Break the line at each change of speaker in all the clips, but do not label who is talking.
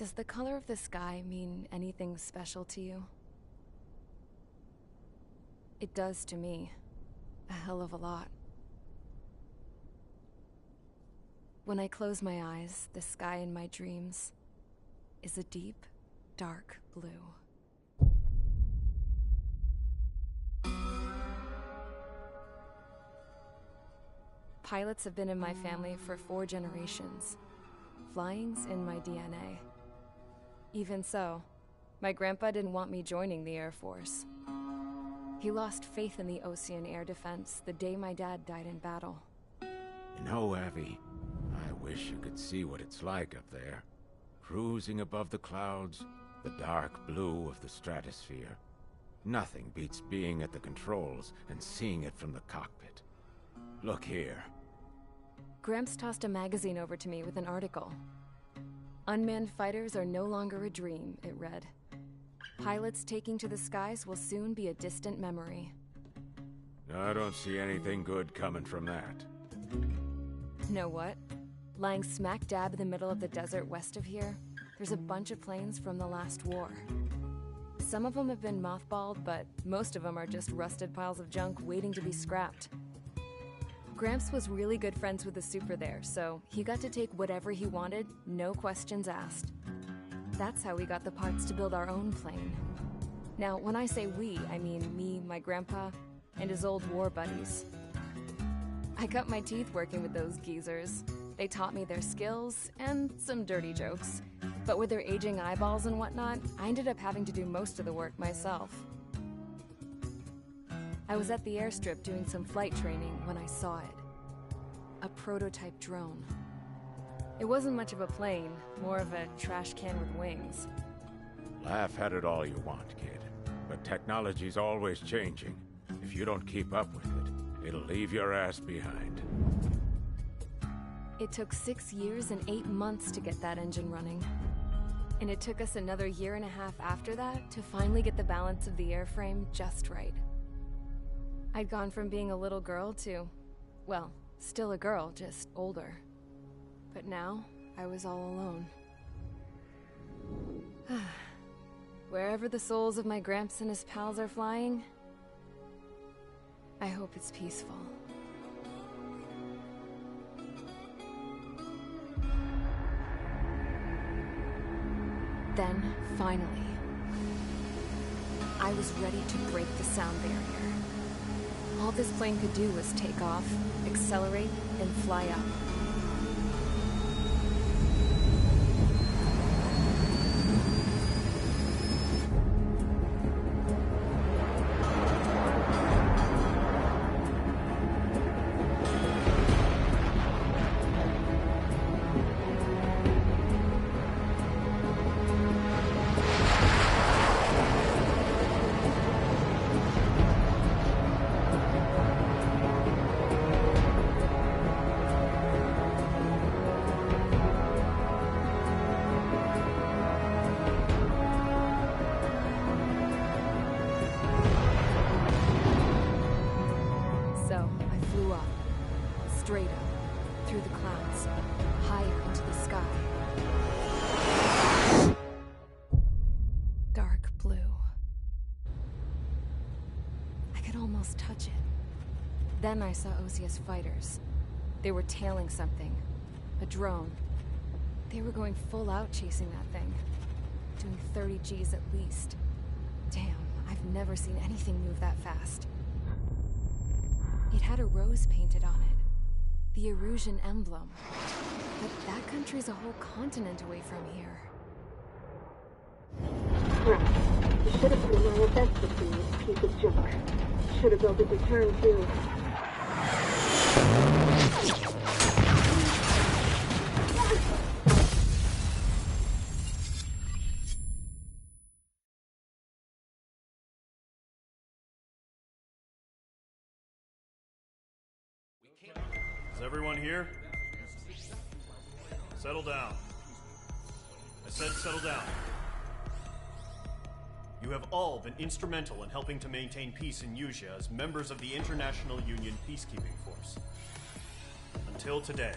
Does the color of the sky mean anything special to you? It does to me. A hell of a lot. When I close my eyes, the sky in my dreams is a deep, dark blue. Pilots have been in my family for 4 generations. Flying's in my DNA. Even so, my grandpa didn't want me joining the Air Force. He lost faith in the Ocean Air Defense the day my dad died in battle.
You know, Abby, I wish you could see what it's like up there. Cruising above the clouds, the dark blue of the stratosphere. Nothing beats being at the controls and seeing it from the cockpit. Look here.
Gramps tossed a magazine over to me with an article. Unmanned fighters are no longer a dream, it read. Pilots taking to the skies will soon be a distant memory.
I don't see anything good coming from that.
Know what? Lying smack dab in the middle of the desert west of here, there's a bunch of planes from the last war. Some of them have been mothballed, but most of them are just rusted piles of junk waiting to be scrapped. Gramps was really good friends with the super there, so he got to take whatever he wanted, no questions asked. That's how we got the parts to build our own plane. Now, when I say we, I mean me, my grandpa, and his old war buddies. I cut my teeth working with those geezers. They taught me their skills, and some dirty jokes. But with their aging eyeballs and whatnot, I ended up having to do most of the work myself. I was at the airstrip doing some flight training when I saw it. A prototype drone. It wasn't much of a plane, more of a trash can with wings.
Laugh at it all you want, kid. But technology's always changing. If you don't keep up with it, it'll leave your ass behind.
It took 6 years and 8 months to get that engine running. And it took us another 1.5 years after that to finally get the balance of the airframe just right. I'd gone from being a little girl to, well, still a girl, just older. But now, I was all alone. Wherever the souls of my Gramps and his pals are flying, I hope it's peaceful. Then, finally, I was ready to break the sound barrier. All this plane could do was take off, accelerate, and fly up. Straight up, through the clouds, higher into the sky. Dark blue. I could almost touch it. Then I saw Osia's fighters. They were tailing something. A drone. They were going full out chasing that thing. Doing 30 Gs at least. Damn, I've never seen anything move that fast. It had a rose painted on it. The Erusian emblem. But that country's a whole continent away from here.
Right. You should have been my best with this piece of junk. Should have built a return too.
Is everyone here? Settle down. I said settle down. You have all been instrumental in helping to maintain peace in Usea as members of the International Union Peacekeeping Force. Until today.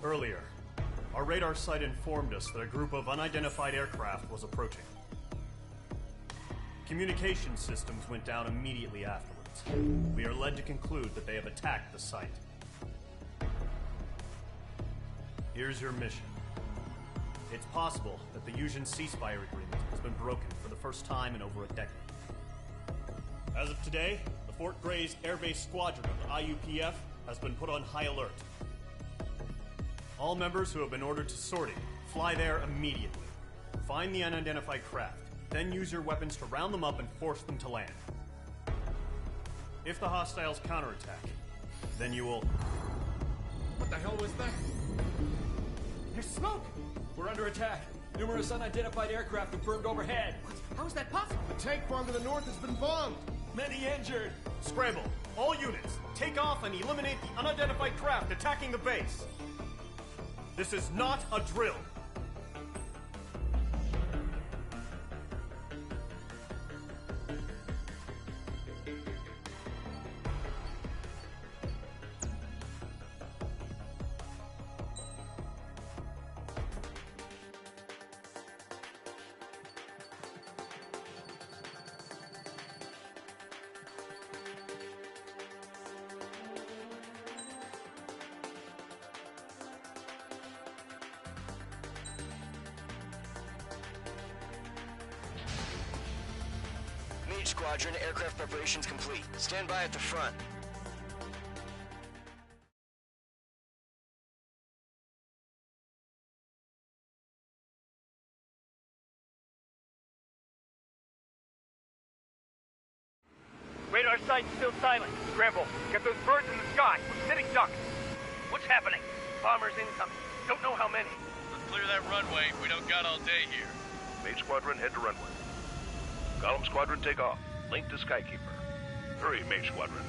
Earlier, Our radar site informed us that a group of unidentified aircraft was approaching. Communication systems went down immediately afterwards. We are led to conclude that they have attacked the site. Here's your mission. It's possible that the Yuuzhan ceasefire agreement has been broken for the first time in over a decade. As of today, the Fort Grays Air Base Squadron of the IUPF has been put on high alert. All members who have been ordered to sortie, fly there immediately. Find the unidentified craft, then use your weapons to round them up and force them to land. If the hostiles counterattack, then you will...
What the hell was that?
There's smoke! We're under attack. Numerous unidentified aircraft confirmed overhead.
How is that possible?
The tank farm to the north has been bombed.
Many injured.
Scramble! All units, take off and eliminate the unidentified craft attacking the base! This is not a drill!
Squadron, aircraft preparations complete. Stand by at the front.
Radar site's still silent. Scramble. Get those birds in the sky. We're sitting ducks. What's happening? Bombers incoming. Don't know how many.
Let's clear that runway. We don't got all day here.
Mage Squadron, head to runway. Column Squadron, take off. Link to Skykeeper. Hurry, Mage Squadron.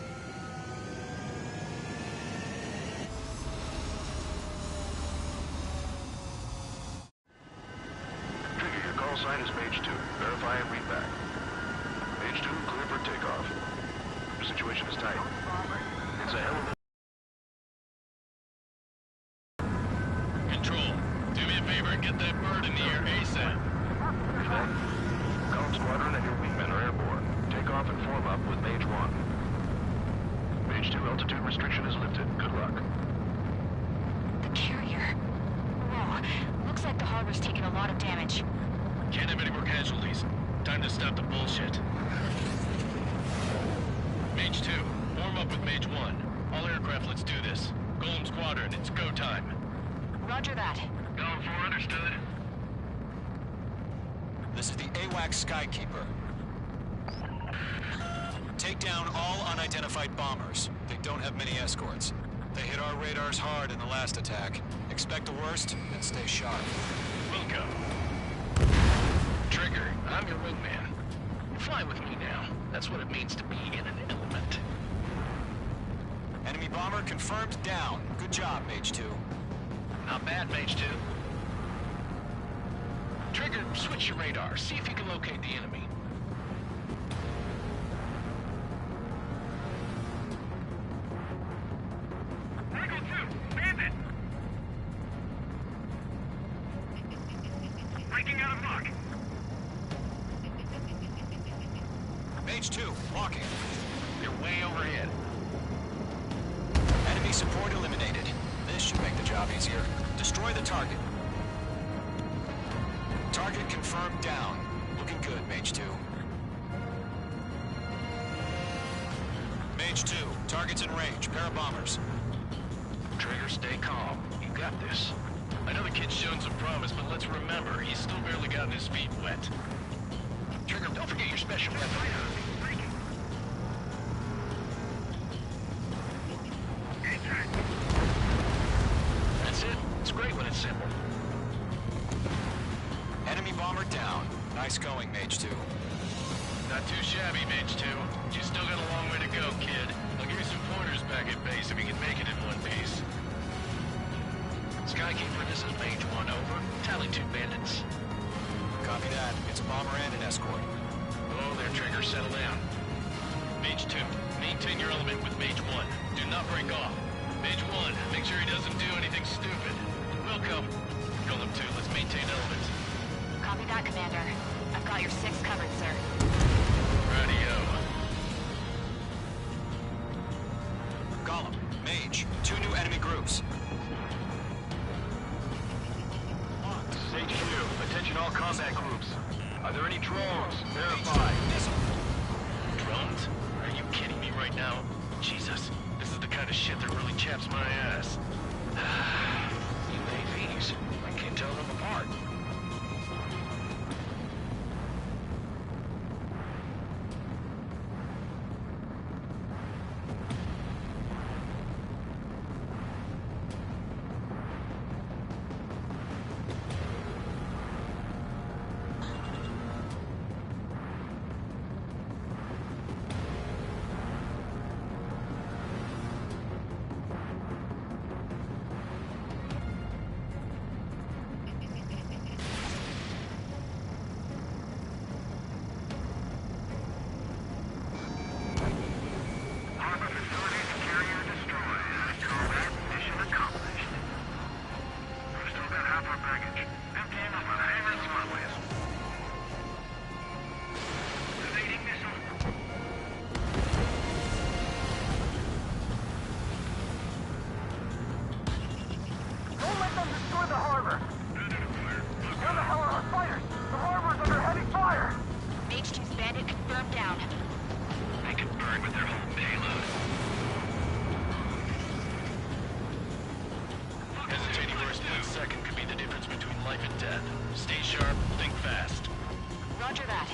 Trigger, your call sign is Mage 2. Verify and read back. Mage 2, clear for takeoff. Your situation is tight. It's a hell of a...
Control, do me a favor and get that bird in the air ASAP.
Good day. Column Squadron and your wingmen are airborne. Take off and form up with Mage 1. Mage 2, altitude restriction is lifted. Good luck.
The carrier. Whoa, looks like the harbor's taken a lot of damage.
Can't have any more casualties. Time to stop the bullshit. Mage 2, form up with Mage 1. All aircraft, let's do this. Golem Squadron, it's go time.
Roger that.
Going for understood.
This is the AWAC Skykeeper. Take down all unidentified bombers. They don't have many escorts. They hit our radars hard in the last attack. Expect the worst and stay sharp.
Welcome. Trigger, I'm your wingman. Fly with me now. That's what it means to be in an element.
Enemy bomber confirmed down. Good job, Mage 2.
Not bad, Mage 2. Trigger, switch your radar. See if you can locate the enemy.
Eagle 2, bandit! Breaking out of lock.
Mage 2, walking.
You're way overhead.
Enemy support eliminated. This should make the job easier. Destroy the target. Target confirmed down. Looking good, Mage 2. Mage 2, target's in range. Pair of bombers.
Trigger, stay calm. You got this. I know the kid's shown some promise, but let's remember, he's still barely gotten his feet wet. Trigger, don't forget your special weapon. That's it. It's great when it's simple.
Enemy bomber down. Nice going, Mage 2.
Not too shabby, Mage 2. You still got a long way to go, kid. I'll give you some pointers back at base if you can make it in one piece. Skykeeper, this is Mage 1, over. Tally 2 bandits.
Copy that. It's a bomber and an escort.
Oh, there, Trigger. Settle down. Mage 2, maintain your element with Mage 1. Do not break off. Mage 1, make sure he doesn't do anything stupid. Welcome. Golem 2. Let's maintain elements.
Copy that, Commander. I've got your 6 covered, sir.
Radio.
Golem, Mage, 2 new enemy groups.
This is HQ. Attention all combat groups. Are there any drones? Verify.
Drones? Are you kidding me right now? Jesus, this is the kind of shit that really chaps my ass. UAVs. I can't tell them apart.
Roger that.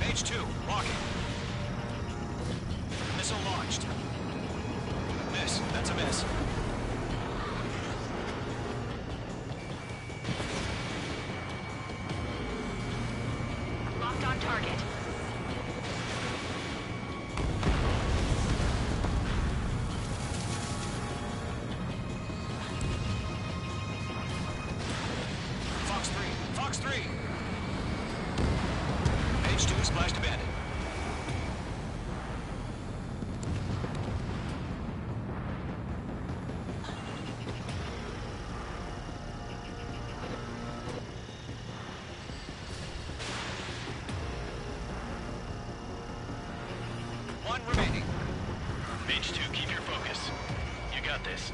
Mage 2, locking. Missile launched. Miss. That's a miss.
Locked on target.
Fox 3. Fox 3. Mage 2 splashed a bandit. One remaining.
Mage 2, keep your focus. You got this.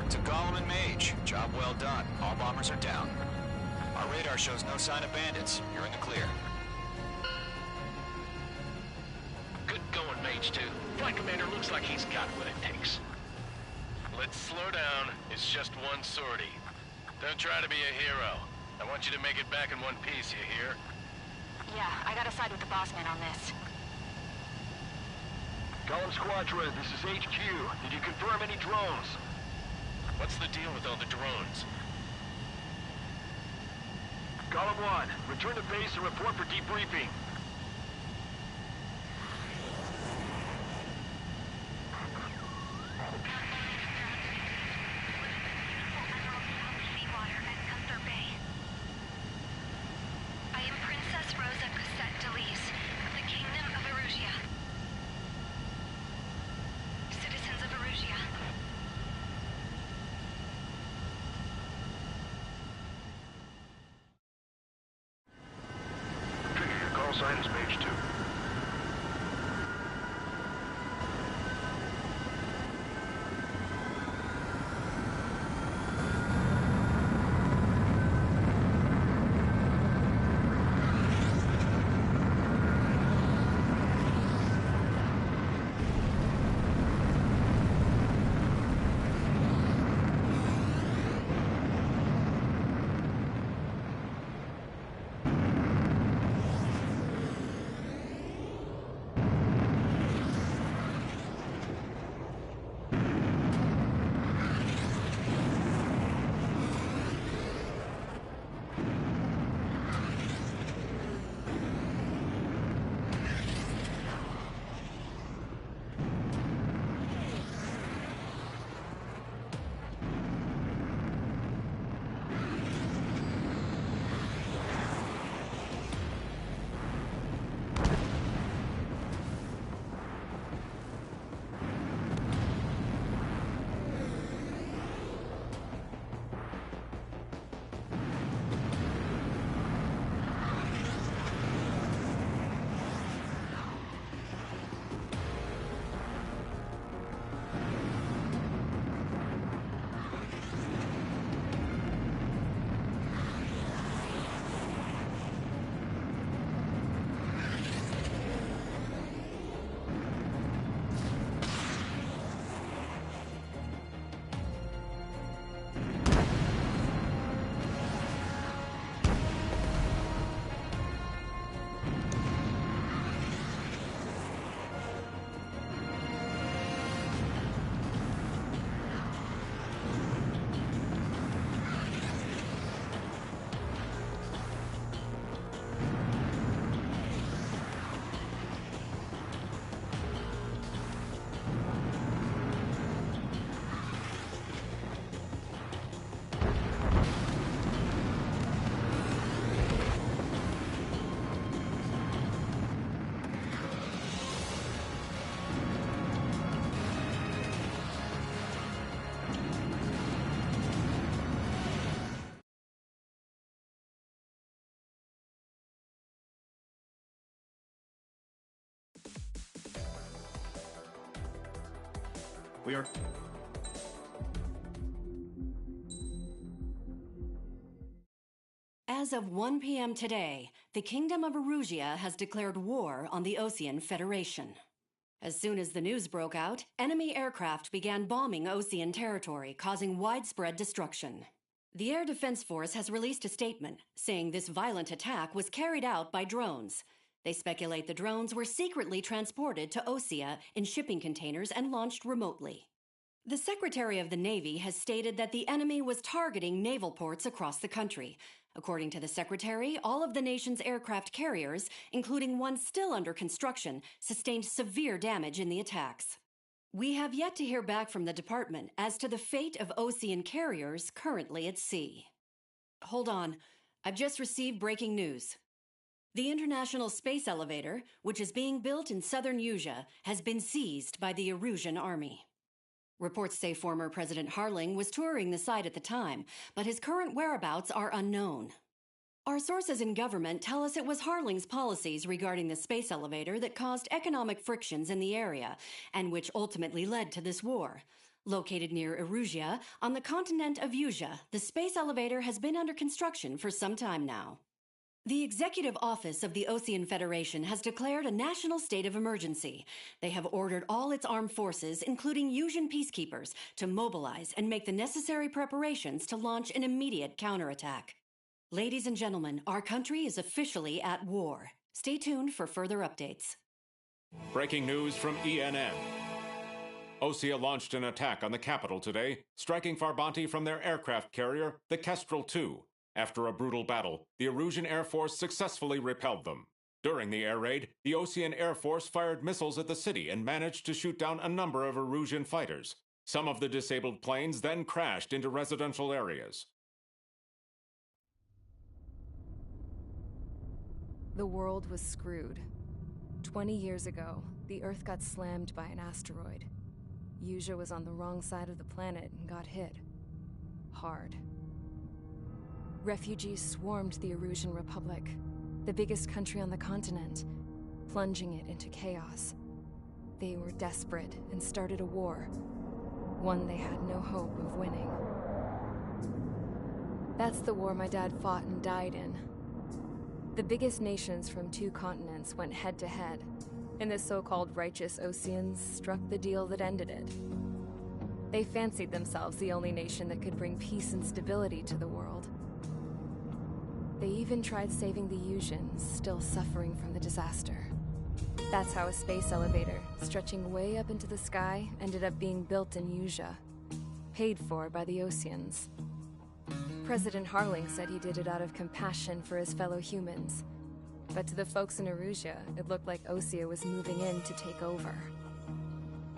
To Golem and Mage, job well done. All bombers are down. Our radar shows no sign of bandits. You're in the clear.
Good going, Mage 2. Flight Commander looks like he's got what it takes. Let's slow down. It's just one sortie. Don't try to be a hero. I want you to make it back in one piece, you hear?
Yeah, I gotta side with the boss man on this.
Golem Squadron, this is HQ. Did you confirm any drones?
What's the deal with all the drones?
Golem 1, return to base and report for debriefing.
I am Princess Rosa Cosette Delise of the Kingdom of Erusia. Citizens of Erusia.
Trigger, your call sign is Mage 2.
We are...
As of 1 p.m. today, the Kingdom of Erusia has declared war on the Osean Federation. As soon as the news broke out, enemy aircraft began bombing Osean territory, causing widespread destruction. The Air Defense Force has released a statement saying this violent attack was carried out by drones. They speculate the drones were secretly transported to Osea in shipping containers and launched remotely. The Secretary of the Navy has stated that the enemy was targeting naval ports across the country. According to the Secretary, all of the nation's aircraft carriers, including one still under construction, sustained severe damage in the attacks. We have yet to hear back from the department as to the fate of Osean carriers currently at sea. Hold on, I've just received breaking news. The International Space Elevator, which is being built in southern Usea, has been seized by the Erusian Army. Reports say former President Harling was touring the site at the time, but his current whereabouts are unknown. Our sources in government tell us it was Harling's policies regarding the space elevator that caused economic frictions in the area, and which ultimately led to this war. Located near Erusia, on the continent of Usea, the space elevator has been under construction for some time now. The Executive Office of the Osean Federation has declared a national state of emergency. They have ordered all its armed forces, including Usian peacekeepers, to mobilize and make the necessary preparations to launch an immediate counterattack. Ladies and gentlemen, our country is officially at war. Stay tuned for further updates.
Breaking news from ENN. Osea launched an attack on the capital today, striking Farbanti from their aircraft carrier, the Kestrel II. After a brutal battle, the Erusian Air Force successfully repelled them. During the air raid, the Osean Air Force fired missiles at the city and managed to shoot down a number of Erusian fighters. Some of the disabled planes then crashed into residential areas.
The world was screwed. 20 years ago, the Earth got slammed by an asteroid. Usea was on the wrong side of the planet and got hit. Hard. Refugees swarmed the Erusian Republic, the biggest country on the continent, plunging it into chaos. They were desperate and started a war, one they had no hope of winning. That's the war my dad fought and died in. The biggest nations from 2 continents went head-to-head, and the so-called righteous Oseans struck the deal that ended it. They fancied themselves the only nation that could bring peace and stability to the world. They even tried saving the Usians, still suffering from the disaster. That's how a space elevator, stretching way up into the sky, ended up being built in Usea, paid for by the Oseans. President Harling said he did it out of compassion for his fellow humans. But to the folks in Erusia, it looked like Osea was moving in to take over.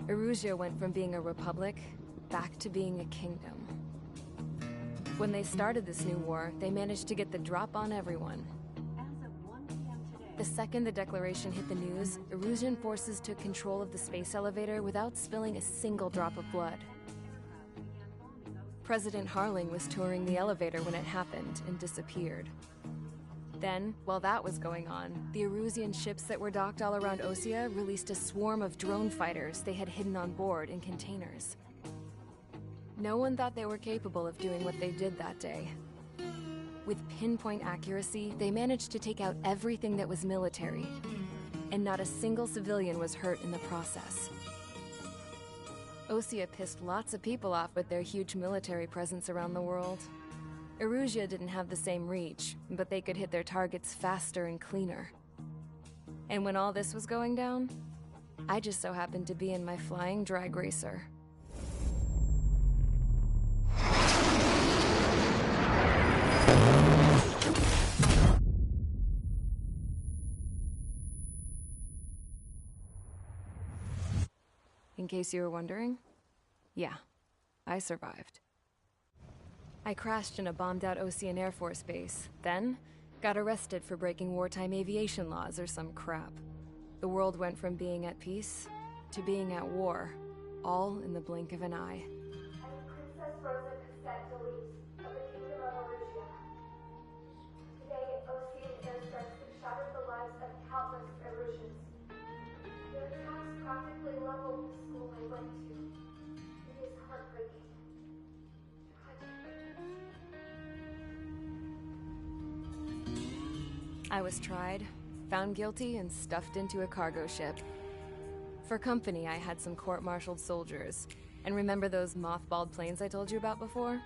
Erusia went from being a republic back to being a kingdom. When they started this new war, they managed to get the drop on everyone. The second the declaration hit the news, Erusian forces took control of the space elevator without spilling a single drop of blood. President Harling was touring the elevator when it happened and disappeared. Then, while that was going on, the Erusian ships that were docked all around Osea released a swarm of drone fighters they had hidden on board in containers. No one thought they were capable of doing what they did that day. With pinpoint accuracy, they managed to take out everything that was military, and not a single civilian was hurt in the process. Osea pissed lots of people off with their huge military presence around the world. Erusia didn't have the same reach, but they could hit their targets faster and cleaner. And when all this was going down, I just so happened to be in my flying drag racer. In case you were wondering, yeah, I survived. I crashed in a bombed-out Osean Air Force base, then got arrested for breaking wartime aviation laws or some crap. The world went from being at peace to being at war, all in the blink of an eye.
Princess Rosa Cassette-Delise of the Kingdom of Erusia. Today, Osean airstrikes have shattered the lives of countless Erusians. Their attacks practically leveled the school I went to.
I was tried, found guilty, and stuffed into a cargo ship. For company, I had some court-martialed soldiers. And remember those mothballed planes I told you about before?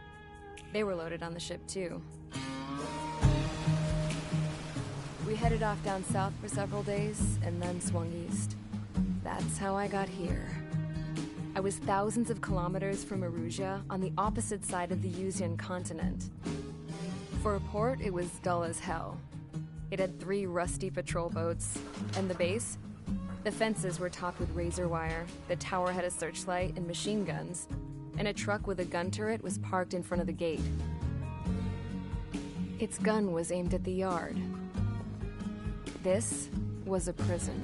They were loaded on the ship, too. We headed off down south for several days, and then swung east. That's how I got here. I was thousands of kilometers from Erusia, on the opposite side of the Yuzian continent. For a port, it was dull as hell. It had 3 rusty patrol boats, and the base? The fences were topped with razor wire, the tower had a searchlight and machine guns, and a truck with a gun turret was parked in front of the gate. Its gun was aimed at the yard. This was a prison.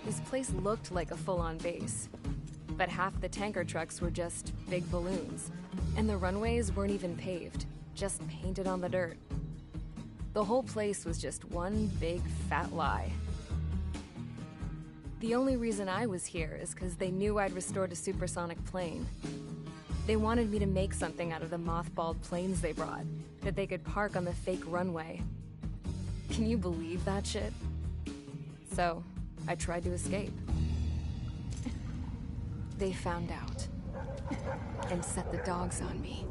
This place looked like a full-on base, but half the tanker trucks were just big balloons, and the runways weren't even paved, just painted on the dirt. The whole place was just one big fat lie. The only reason I was here is because they knew I'd restored a supersonic plane. They wanted me to make something out of the mothballed planes they brought, that they could park on the fake runway. Can you believe that shit? So, I tried to escape. They found out, and set the dogs on me.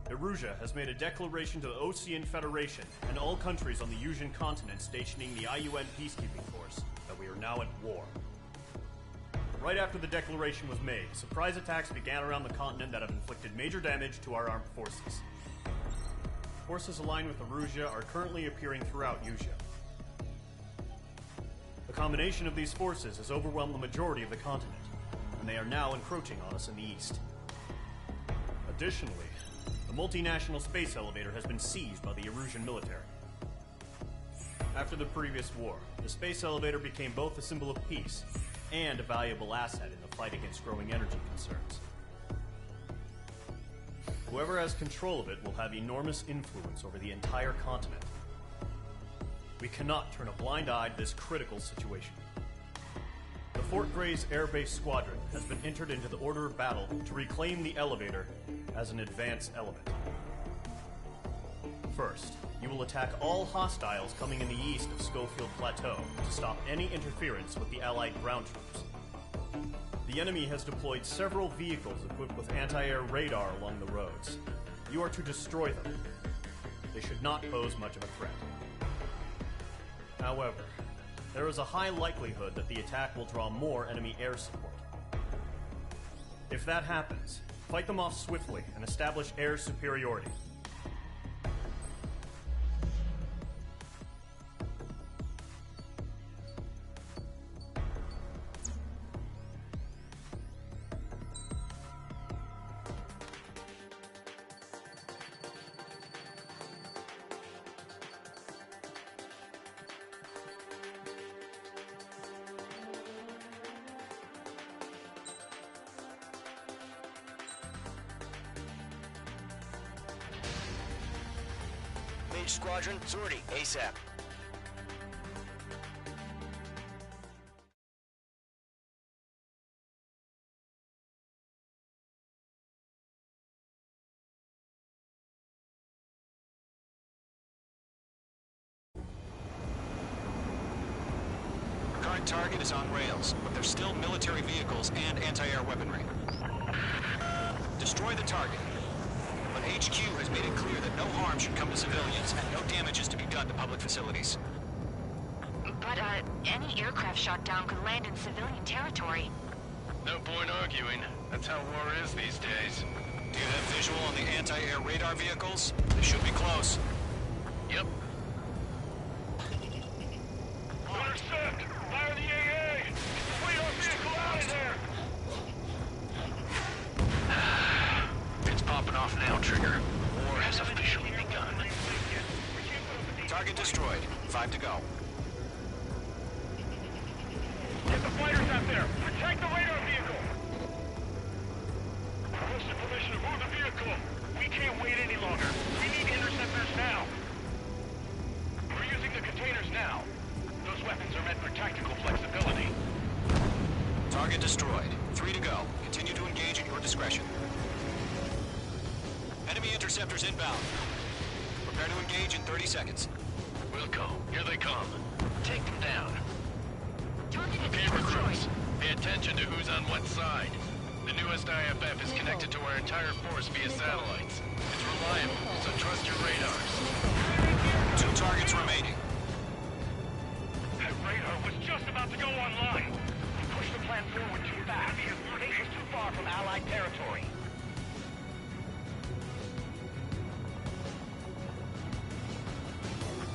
Erusia has made a declaration to the Osean Federation and all countries on the Yuzian continent stationing the IUN peacekeeping force that we are now at war. Right after the declaration was made, surprise attacks began around the continent that have inflicted major damage to our armed forces. Forces aligned with Erusia are currently appearing throughout Yusia. The combination of these forces has overwhelmed the majority of the continent, and they are now encroaching on us in the east. Additionally, the multinational space elevator has been seized by the Erusian military. After the previous war, the space elevator became both a symbol of peace and a valuable asset in the fight against growing energy concerns. Whoever has control of it will have enormous influence over the entire continent. We cannot turn a blind eye to this critical situation. The Fort Gray's Air Base Squadron has been entered into the order of battle to reclaim the elevator as an advance element. First, you will attack all hostiles coming in the east of Schofield Plateau to stop any interference with the Allied ground troops. The enemy has deployed several vehicles equipped with anti-air radar along the roads. You are to destroy them. They should not pose much of a threat. However, there is a high likelihood that the attack will draw more enemy air support. If that happens, fight them off swiftly and establish air superiority.
Mage Squadron, sortie, ASAP.
Current target is on rails, but there's still military vehicles and anti-air weaponry. Destroy the target. But HQ has made it clear that no harm should come to civilians and no damage is to be done to public facilities.
But, any aircraft shot down could land in civilian territory.
No point arguing. That's how war is these days.
Do you have visual on the anti-air radar vehicles? They should be close.
Yep.
Intercept! Fire the AA! Complete our vehicle out of there!
It's popping off now, Trigger. War has officially begun.
Target destroyed. 5 to go.
Get the fighters out there! Protect the radar vehicle! Requesting permission to move the vehicle!
inbound. Prepare to engage in 30 seconds.
Wilco, here they come. Take them down.
Target
Okay, recruits. Pay attention to who's on what side. The newest IFF is connected to our entire force via satellites. It's reliable, so trust your radars.
2 targets remaining.
That radar was just about to go online. We pushed the plan forward too fast. Base was too far from Allied territory.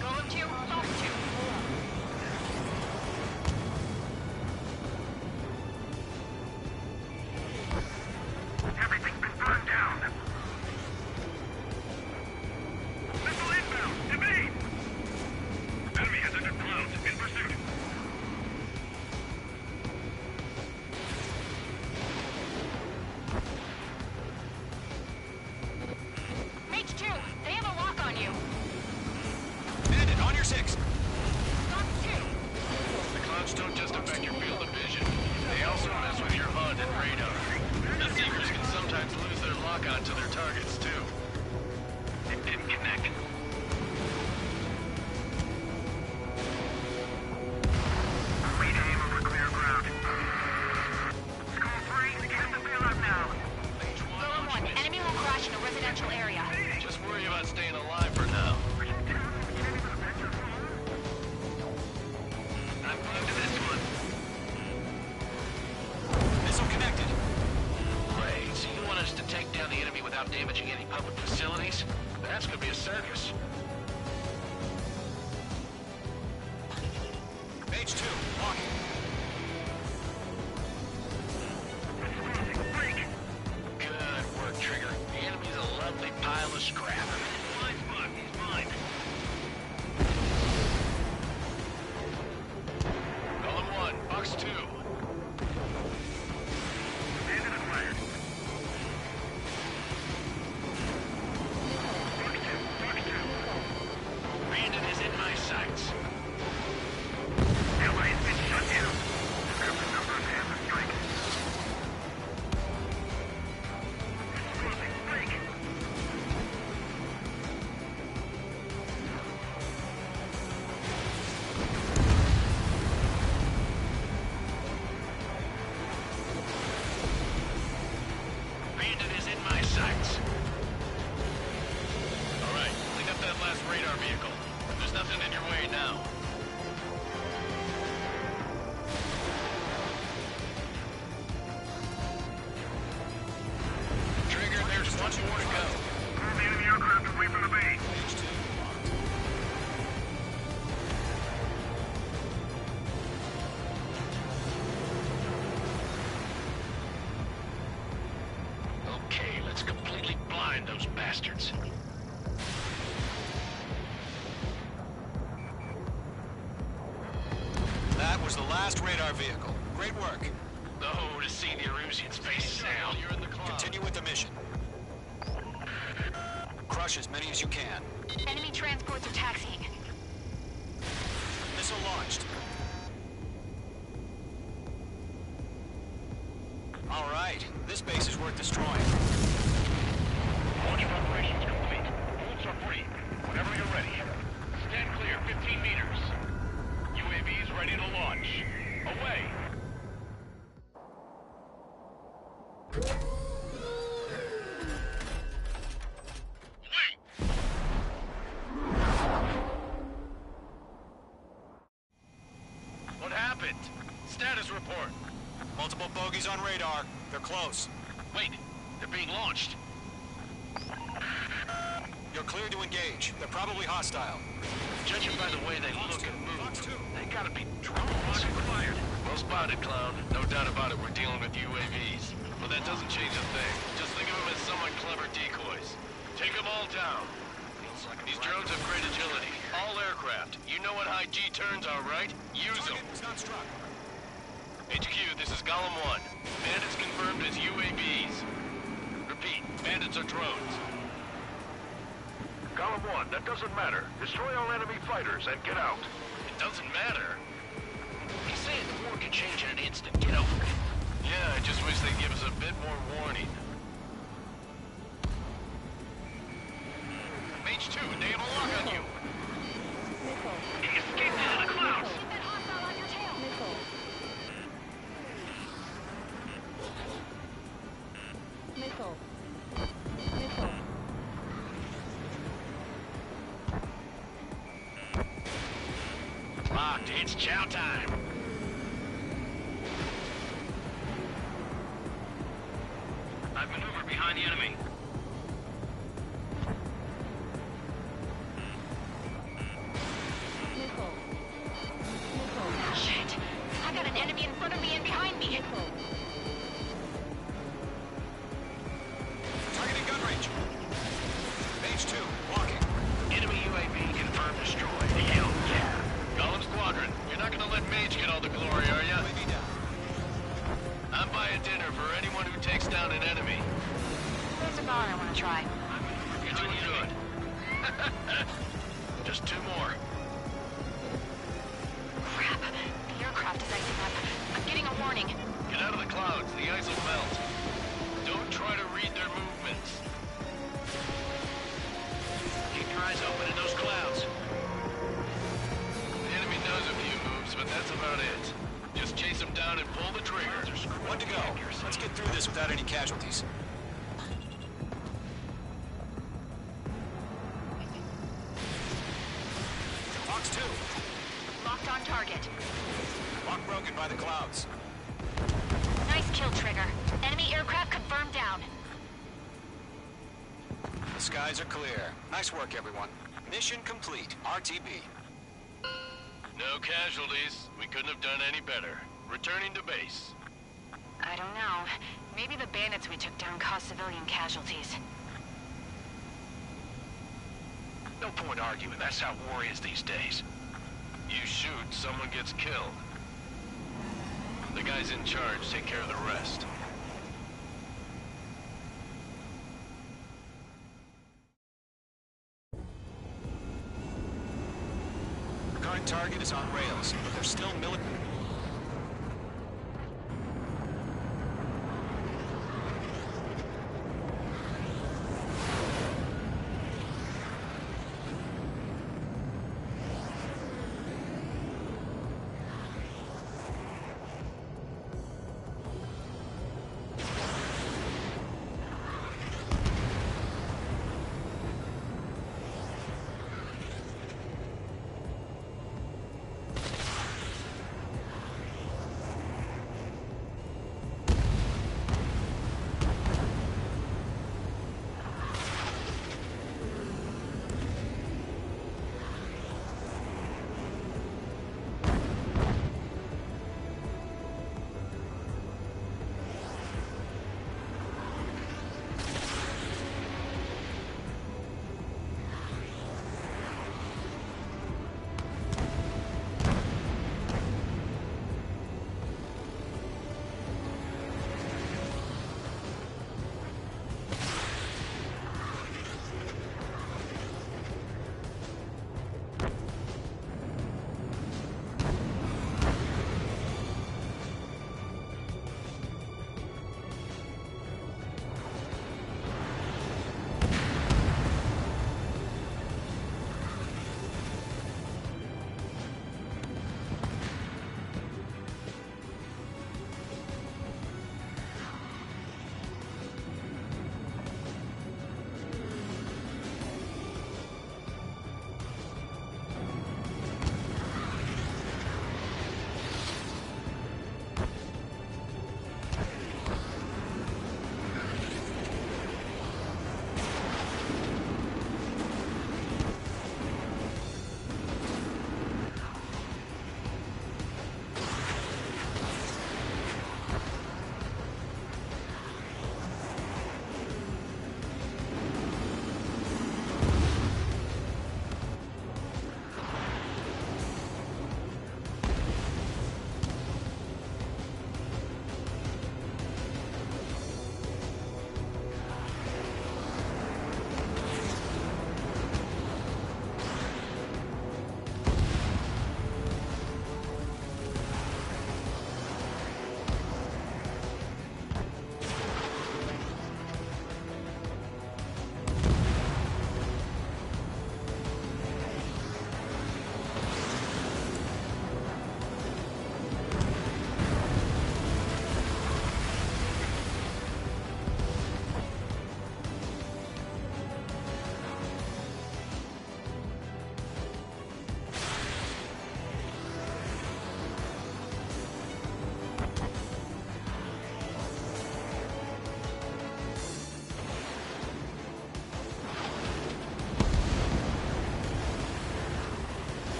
Golem 2, Fox 2.
Everything's been burned down. Missile inbound! Evade! Enemy has entered clouds. In pursuit.
H2, they have a lock on you.
Bandit, on your 6.
Fox 2.
The clouds don't just affect your field of vision. They also mess with your HUD and radar. The Seekers can sometimes lose their lock-on to their targets, too. It didn't connect.
Rename over clear ground. School 3, get the bailout now.
Golem 1, enemy will crash in a residential area.
Just worry about staying alive for now. I'm glued to this one.
Missile connected.
Great. So you want us to take down the enemy without damaging any public facilities? That's gonna be a circus.
H2, locking.
Good work, Trigger. The enemy's a lovely pile of scrap. Fine spot. He's mine. Golem 1, Box 2.
Bandit acquired. Fox 2.
Bandit is in my sights.
Allies been shut down. Grab the number and have the strike. Closing. Break.
Bandit is in my sights. All right, clean up that last radar vehicle. There's nothing in your way now. Trigger, there's one more to go.
Pull the enemy aircraft away from the base.
H2, locked.
Okay, let's completely blind those bastards.
That was the last radar vehicle. Great work.
Oh, to see the Erusian faces now. You're in the cloud.
Continue with the mission. Crush as many as you can.
Enemy transports are taxiing.
Missile launched. All right, this base is worth destroying.
Launch preparations complete. Bolts are free. Whenever you're ready. Stand clear, 15 meters. UAVs ready to launch. Away.
What happened? Status report.
Multiple bogies on radar. They're close.
Wait, they're being launched.
You're cleared to engage. They're probably hostile.
Judging by the way they look and
Fox
move,
2.
they gotta be drones. Well spotted, Clown. No doubt about it, we're dealing with UAVs. But that doesn't change a thing. Just think of them as somewhat clever decoys. Take them all down. These drones have great agility. All aircraft. You know what high G turns are, right? Use them.
Target was not struck.
HQ, this is Golem 1. Bandits confirmed as UAVs. Repeat, bandits are drones.
Golem 1, that doesn't matter. Destroy all enemy fighters and get out.
It doesn't matter. He's saying the war could change in an instant. Get over it. Yeah, I just wish they'd give us a bit more warning. locked. It's chow time.
I've maneuvered behind the enemy.
Shit! I got an enemy in front of me and behind me.
Targeting gun range. Mage 2, walking.
Enemy UAV confirmed destroyed. Hell yeah. Golem Squadron, you're not gonna let Mage get all the glory, are ya?
UAV down.
I'm buying dinner for anyone who takes down an enemy.
There's a bar I want to try.
You're doing good. Just 2 more.
Crap. The aircraft is icing up. I'm getting a warning.
Get out of the clouds. The ice will melt. Don't try to read their movements. Keep your eyes open in those clouds. The enemy knows a few moves, but that's about it. Just chase them down and pull the trigger.
One to go. Let's get through this without any casualties. Fox 2.
Locked on target.
Lock broken by the clouds.
Nice kill, Trigger. Enemy aircraft confirmed down.
The skies are clear. Nice work, everyone. Mission complete. RTB.
No casualties. We couldn't have done any better. Returning to base.
I don't know. Maybe the bandits we took down caused civilian casualties.
No point arguing. That's how war is these days. You shoot, someone gets killed. The guys in charge take care of the rest.
Current target is on rails, but they're still military.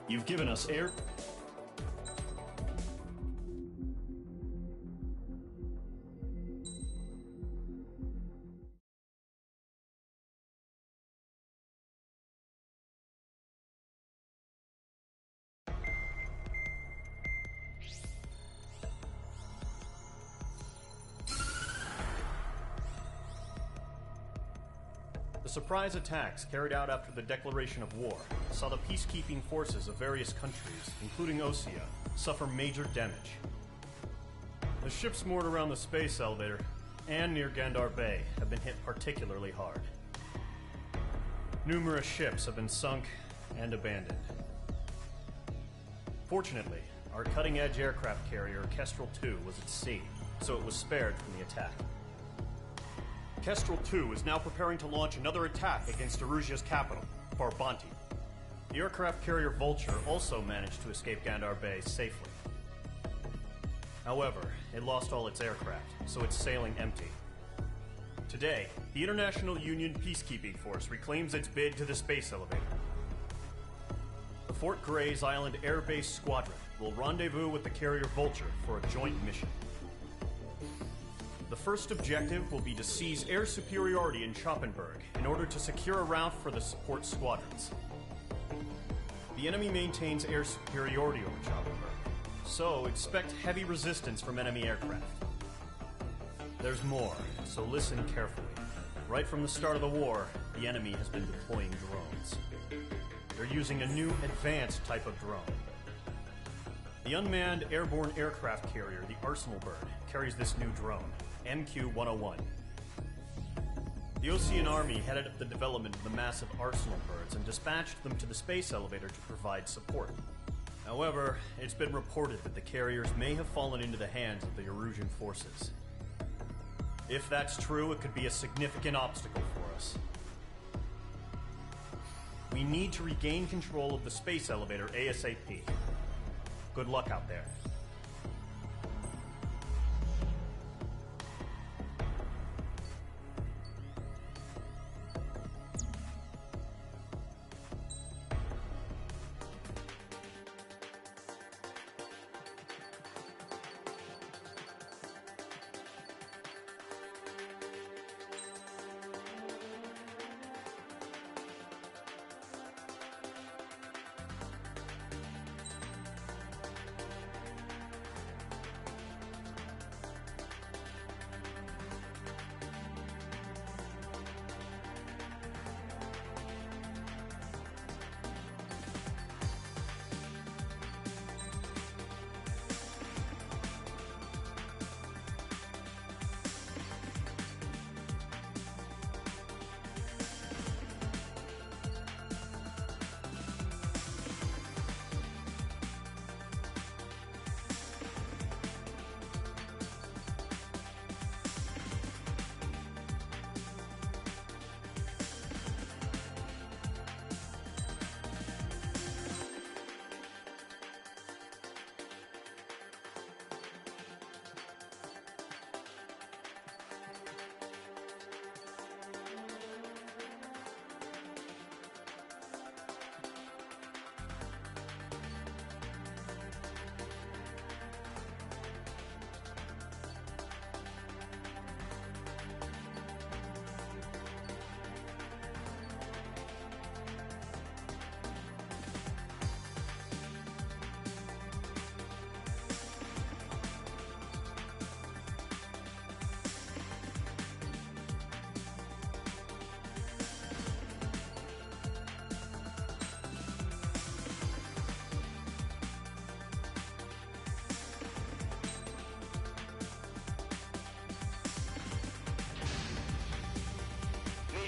You've given us air... The surprise attacks carried out after the declaration of war saw the peacekeeping forces of various countries, including Osea, suffer major damage. The ships moored around the space elevator and near Gandar Bay have been hit particularly hard. Numerous ships have been sunk and abandoned. Fortunately, our cutting-edge aircraft carrier Kestrel 2 was at sea, so it was spared from the attack. Kestrel 2 is now preparing to launch another attack against Erusia's capital, Farbanti. The aircraft carrier Vulture also managed to escape Gandar Bay safely. However, it lost all its aircraft, so it's sailing empty. Today, the International Union Peacekeeping Force reclaims its bid to the space elevator. The Fort Grays Island Air Base Squadron will rendezvous with the carrier Vulture for a joint mission. The first objective will be to seize air superiority in Schoppenberg in order to secure a route for the support squadrons. The enemy maintains air superiority over Schoppenberg, so expect heavy resistance from enemy aircraft. There's more, so listen carefully. Right from the start of the war, the enemy has been deploying drones. They're using a new advanced type of drone. The unmanned airborne aircraft carrier, the Arsenal Bird, carries this new drone, MQ-101. The Osean Army headed up the development of the massive Arsenal Birds and dispatched them to the space elevator to provide support. However, it's been reported that the carriers may have fallen into the hands of the Erusian forces. If that's true, it could be a significant obstacle for us. We need to regain control of the space elevator ASAP. Good luck out there.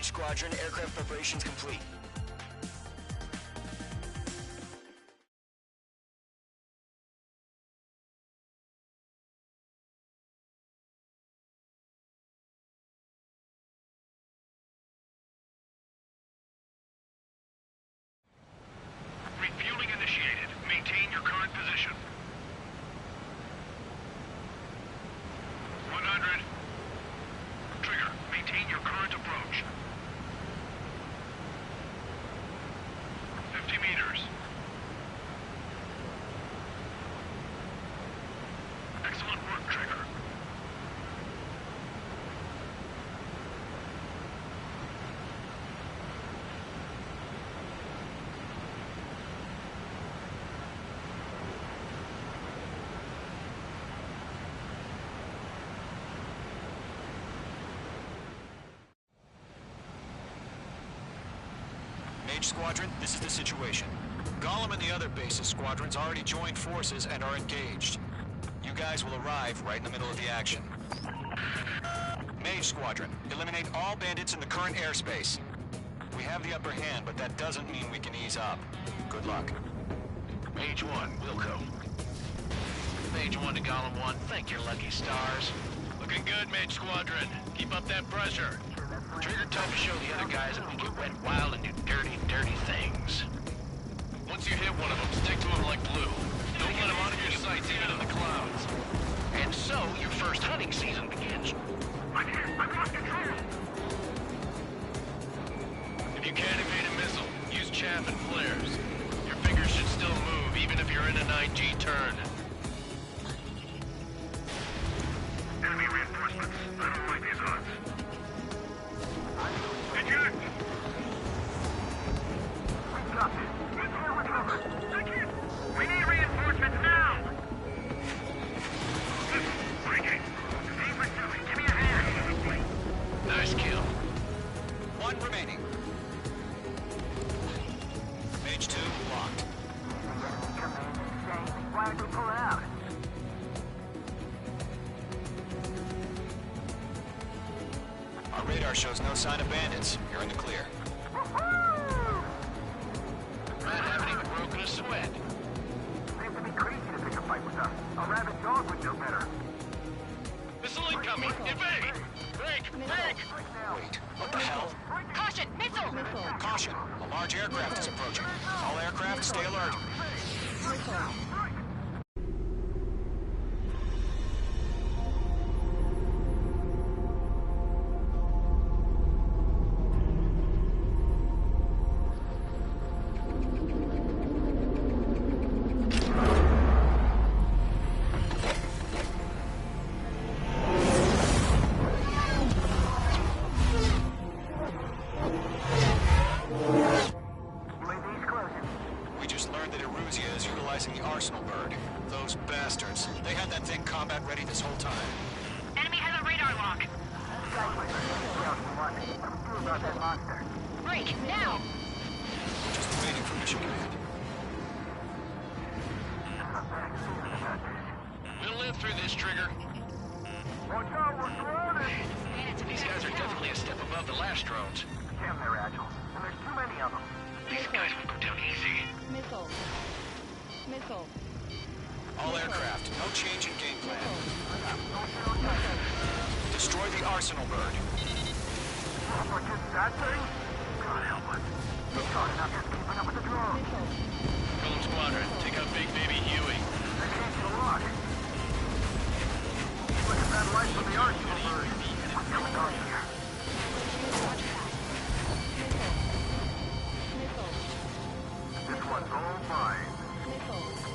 Squadron, aircraft preparations complete.
Refueling initiated. Maintain your current position. 100. Trigger, maintain your current approach.
Mage Squadron, this is the situation. Gollum and the other base's squadrons already joined forces and are engaged. You guys will arrive right in the middle of the action. Mage Squadron, eliminate all bandits in the current airspace. We have the upper hand, but that doesn't mean we can ease up. Good luck.
Mage 1, Wilco. Mage 1 to Gollum 1, thank your lucky stars. Looking good, Mage Squadron. Keep up that pressure. Trigger time to show the other guys that we get wet wild and do dirty, dirty things. Once you hit one of them, stick to them like glue. Don't let them out of your sights, even in the clouds. And so, your first hunting season begins. I've lost control! If you can't evade a missile, use chaff and flares. Your fingers should still move, even if you're in a 9G turn. Enemy reinforcements. I don't like these odds. Eject! We got this. Get here with cover. We need reinforcements now! Breaking. Give me a hand. Nice kill.
One remaining. Mage 2, locked.
Why did we pull out?
Our radar shows no sign of bandits. You're in the clear.
Man haven't even broken a sweat.
Seems to be crazy to pick a fight with us. A rabid dog would know better.
Missile incoming! Evade! Break! Break!
Wait, what the hell?
Caution! Missile!
Caution! A large aircraft is approaching. All aircraft, stay alert.
These guys are definitely a step above the last drones.
Damn, they're agile. And there's too many of them.
These guys will go down easy.
Missile. Missile.
All aircraft, no change in game plan. Destroy the arsenal bird.
What is that thing? God help us. It's hard enough just keeping up with the drones.
Golem Squadron, take out Big Baby Huey.
They can't get a lot. Look at that light from the arsenal bird. What's going on here? This one's all mine.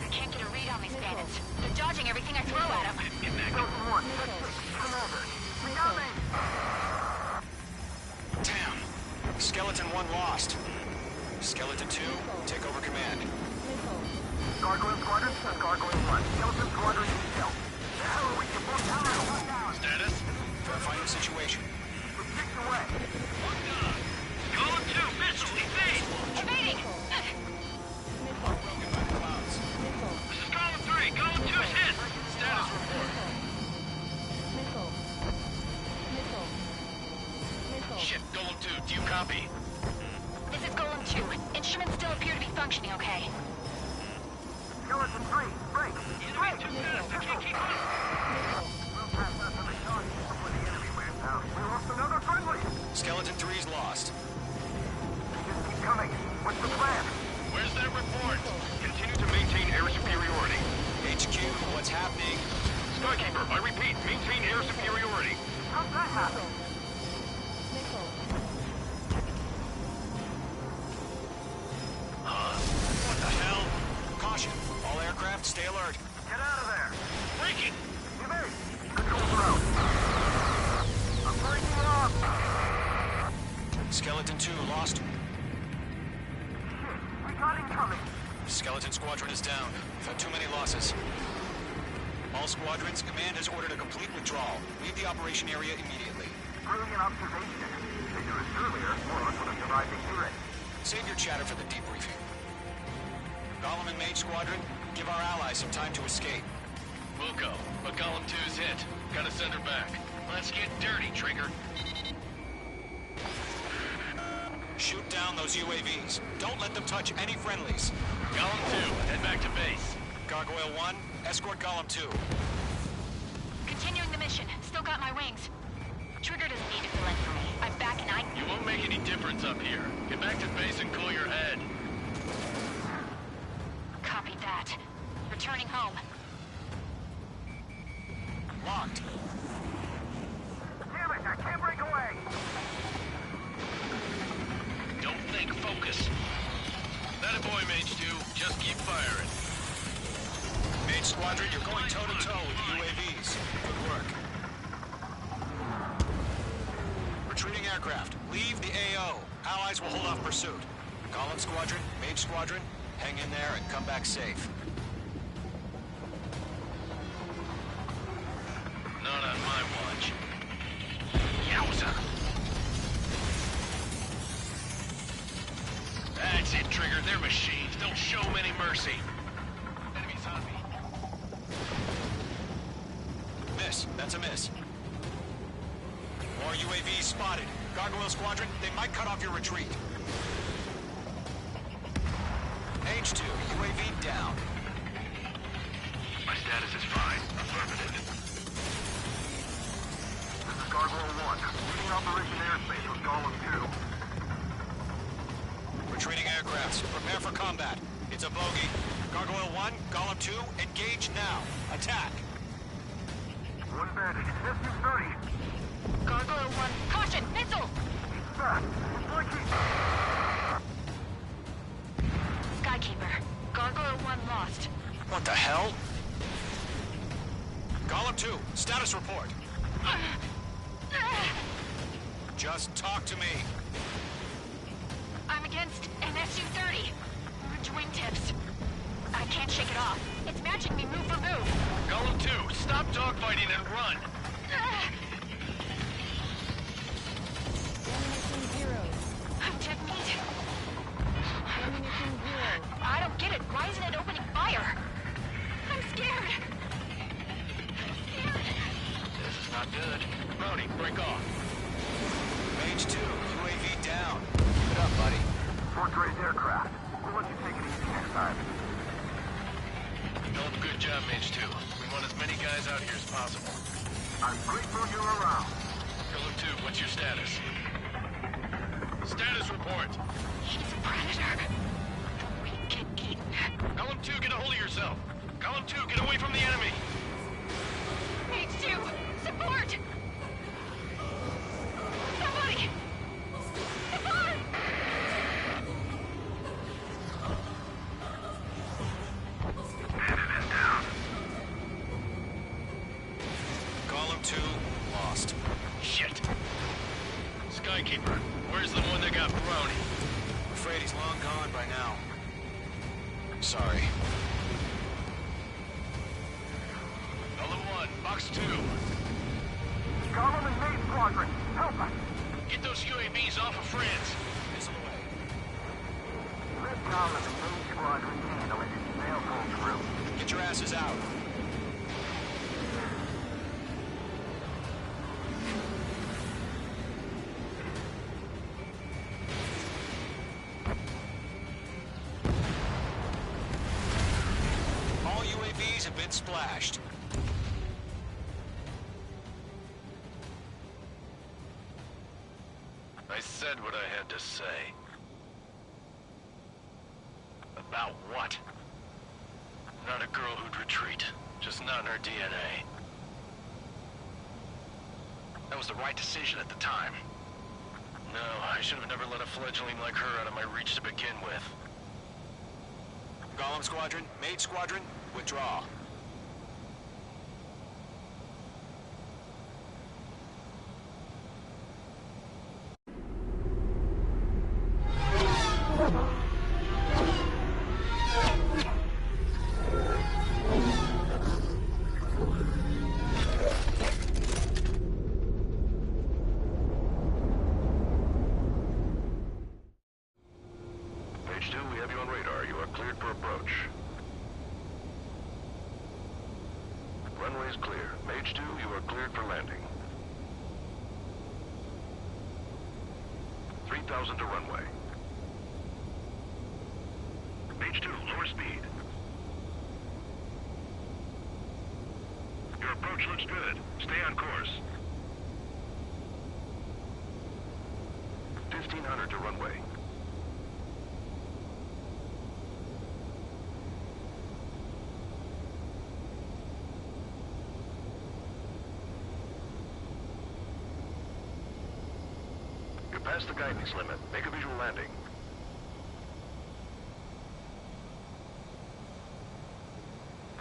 I can't get a read on these bandits. They're dodging everything I throw at them.
Skeleton 1, come over. We got me!
Damn. Skeleton 1 lost. Skeleton 2, take over command.
Gargoyle Squadron, Gargoyle 1. Skeleton Squadron, intel. The hell are we supposed to do?
Status?
Verifying the situation.
We're 6 away.
Golem 2, missile, evade!
Evading!
Broken by the clouds.
This is Golem 3, Golem 2's hit! Status report. Shit, Golem 2, do you copy?
This is Golem 2. Instruments still appear to be functioning okay.
Skeleton 3, break!
He's way too fast, I can't keep up!
We'll pass us in the yard before the enemy wears out. We lost another friendly!
Skeleton 3's lost.
Just keep coming. What's the plan?
Where's that report? Continue to maintain air superiority.
HQ, what's happening?
Skykeeper, I repeat, maintain air superiority.
How's that happen?
What the hell?
Caution, all aircraft, stay alert.
Get out of there!
Breaking!
Evade! Control's out. I'm breaking off!
Skeleton 2 lost.
Shit, we got incoming!
Skeleton Squadron is down. We've had too many losses. All squadrons, command has ordered a complete withdrawal. Leave the operation area immediately.
Brilliant observation. Dangerous earlier, more would have survived the turret.
Save your your chatter for the debriefing. Golem and Mage Squadron, give our allies some time to escape.
We'll go, but Golem 2's hit. Gotta send her back. Let's get dirty, Trigger.
Shoot down those UAVs. Don't let them touch any friendlies.
Golem 2, head back to base.
Gargoyle 1, escort Golem 2.
Continuing the mission. Still got my wings. Trigger doesn't need to fill in for me. I'm back and
You won't make any difference up here. Get back to base and cool your head.
Copy that. Returning home.
Locked.
Damn it, I can't break away!
Don't think, focus. That a boy, Mage 2. Just keep firing.
Mage Squadron, you're going toe-to-toe with the UAVs. Good work. Retreating aircraft. Leave the AO. Allies will hold off pursuit. Golem Squadron, Mage Squadron, hang in there and come back safe.
Not on my watch. Yowza! That's it, Trigger. They're machines. Don't show them any mercy. Enemies on me.
Miss. That's a miss. More UAVs spotted. Gargoyle Squadron, they might cut off your retreat. H2, UAV down.
My status is fine. Affirmative.
This is Gargoyle 1. Leading Operation Airspace with Golem 2.
Retreating aircrafts, prepare for combat. It's a bogey. Gargoyle 1, Golem 2, engage now. Attack.
One bandit. SU-30.
Gargoyle 1, caution! Missile!
Fast.
Skykeeper. Gargoyle 1 lost.
What the hell? Golem 2, status report. Just talk to me.
I'm against an SU-30. Wingtips. I can't shake it off. It's matching me move for move.
Golem 2, stop dogfighting and run.
I'm dead meat. I don't get it. Why isn't it opening fire? I'm scared.
This is not good. Brody, break off.
Mage 2, UAV down. Keep it up, buddy.
Fort Gray's aircraft. We'll let you take it easy next time.
Philip, good job, Mage 2. We want as many guys out here as possible.
I'm grateful you're around.
Philip 2, what's your status? Status report.
He's a predator. We get eaten.
Column 2, get a hold of yourself. Column 2, get away from the enemy.
Mage 2, support! Somebody! Support!
Bandit is down.
Golem 2, lost.
Shit. Skykeeper, where's the one that got Brownie?
I'm afraid he's long gone by now. Sorry.
Column 1, box 2.
Golem and Mage Squadron, help us!
Get those UAVs off of France.
Missile away.
Let Golem and Mage Squadron handle it if they'll pull through.
Get your asses out. All UAVs have been splashed.
I said what I had to say. About what? Not a girl who'd retreat. Just not in her DNA. That was the right decision at the time. No, I should have never let a fledgling like her out of my reach to begin with.
Golem Squadron, Mage Squadron, withdraw.
Mage 2, we have you on radar. You are cleared for approach. Runway's clear. Mage 2, you are cleared for landing. 3,000 to runway. Mage 2, lower speed. Your approach looks good. Stay on course. 1,500 to runway. You're past the guidance limit. Make a visual landing.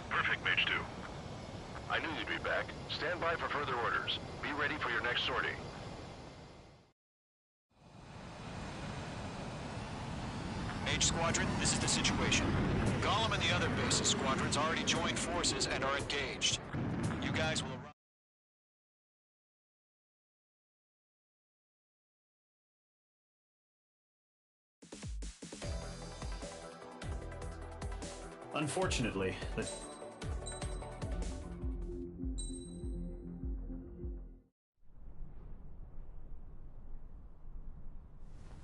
Perfect, Mage 2. I knew you'd be back. Stand by for further orders. Be ready for your next sortie.
Mage Squadron, this is the situation. Gollum and the other bases squadrons already joined forces and are engaged. You guys will arrive.
Unfortunately, the...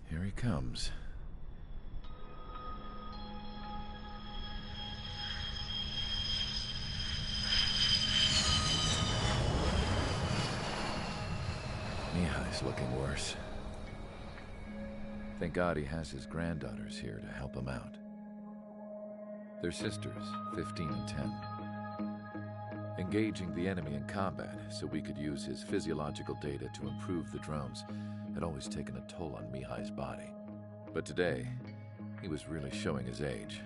Here he comes. Mihai's looking worse. Thank God he has his granddaughters here to help him out. They're sisters, 15 and 10. Engaging the enemy in combat so we could use his physiological data to improve the drones had always taken a toll on Mihai's body. But today, he was really showing his age.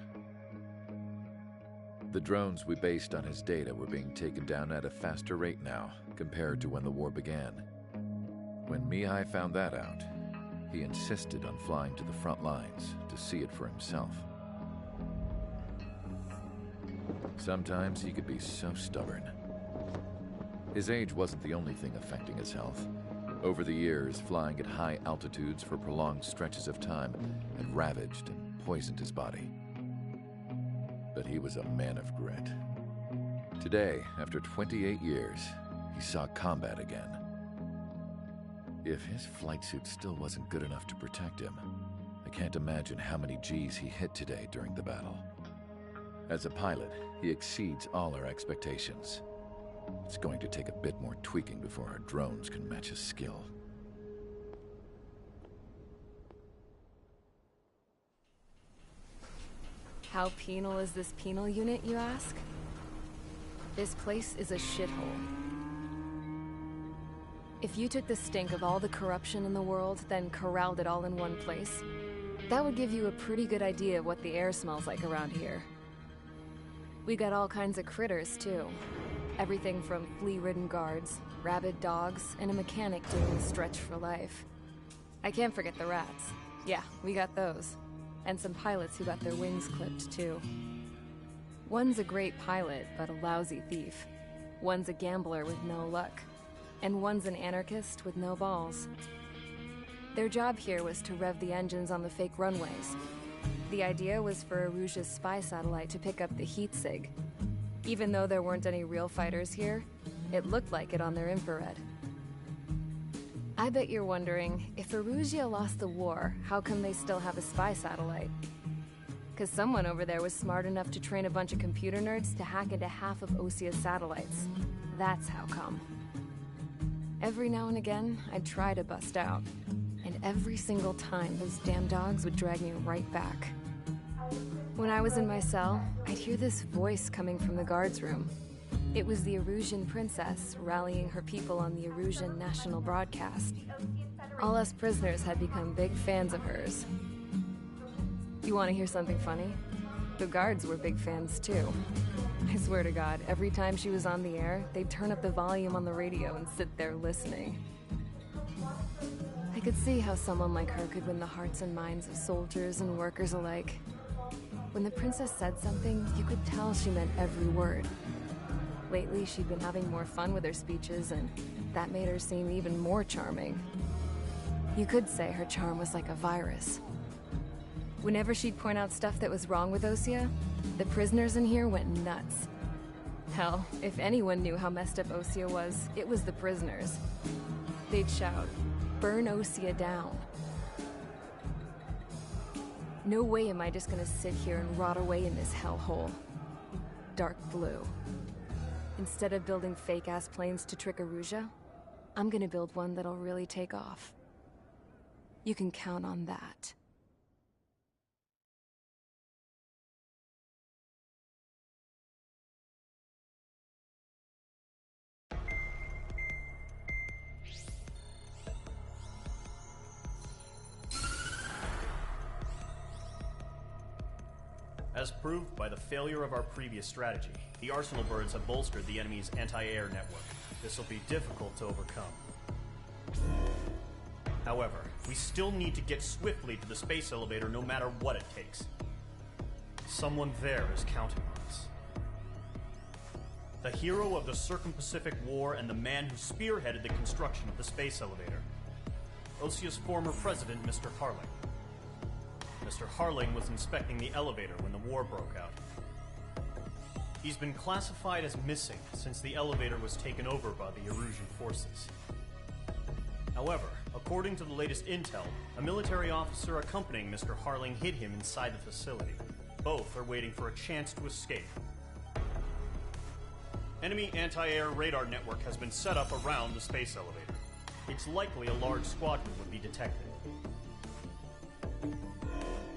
The drones we based on his data were being taken down at a faster rate now compared to when the war began. When Mihai found that out, he insisted on flying to the front lines to see it for himself. Sometimes he could be so stubborn. His age wasn't the only thing affecting his health. Over the years, flying at high altitudes for prolonged stretches of time had ravaged and poisoned his body. But he was a man of grit. Today, after 28 years, he saw combat again. If his flight suit still wasn't good enough to protect him, I can't imagine how many G's he hit today during the battle. As a pilot, he exceeds all our expectations. It's going to take a bit more tweaking before our drones can match his skill.
How penal is this penal unit, you ask? This place is a shithole. If you took the stink of all the corruption in the world, then corralled it all in one place, that would give you a pretty good idea of what the air smells like around here. We got all kinds of critters, too. Everything from flea-ridden guards, rabid dogs, and a mechanic doing a stretch for life. I can't forget the rats. Yeah, we got those. And some pilots who got their wings clipped, too. One's a great pilot, but a lousy thief. One's a gambler with no luck. And one's an anarchist with no balls. Their job here was to rev the engines on the fake runways. The idea was for Aruja's spy satellite to pick up the heat sig. Even though there weren't any real fighters here, it looked like it on their infrared. I bet you're wondering, if Aruja lost the war, how come they still have a spy satellite? 'Cause someone over there was smart enough to train a bunch of computer nerds to hack into half of Osia's satellites. That's how come. Every now and again, I'd try to bust out. And every single time, those damn dogs would drag me right back. When I was in my cell, I'd hear this voice coming from the guards room. It was the Arusian princess rallying her people on the Arusian national broadcast. All us prisoners had become big fans of hers. You want to hear something funny? The guards were big fans too. I swear to God, every time she was on the air, they'd turn up the volume on the radio and sit there listening. I could see how someone like her could win the hearts and minds of soldiers and workers alike. When the princess said something, you could tell she meant every word. Lately, she'd been having more fun with her speeches, and that made her seem even more charming. You could say her charm was like a virus. Whenever she'd point out stuff that was wrong with Osea, the prisoners in here went nuts. Hell, if anyone knew how messed up Osea was, it was the prisoners. They'd shout, "Burn Osea down." No way am I just gonna sit here and rot away in this hellhole. Dark blue. Instead of building fake-ass planes to trick Erusea, I'm gonna build one that'll really take off. You can count on that.
As proved by the failure of our previous strategy, the Arsenal birds have bolstered the enemy's anti-air network. This will be difficult to overcome. However, we still need to get swiftly to the space elevator no matter what it takes. Someone there is counting on us. The hero of the Circum-Pacific War and the man who spearheaded the construction of the space elevator. Osea's former president, Mr. Harling. Mr. Harling was inspecting the elevator when the war broke out. He's been classified as missing since the elevator was taken over by the Erusian forces. However, according to the latest intel, a military officer accompanying Mr. Harling hid him inside the facility. Both are waiting for a chance to escape. Enemy anti-air radar network has been set up around the space elevator. It's likely a large squadron would be detected.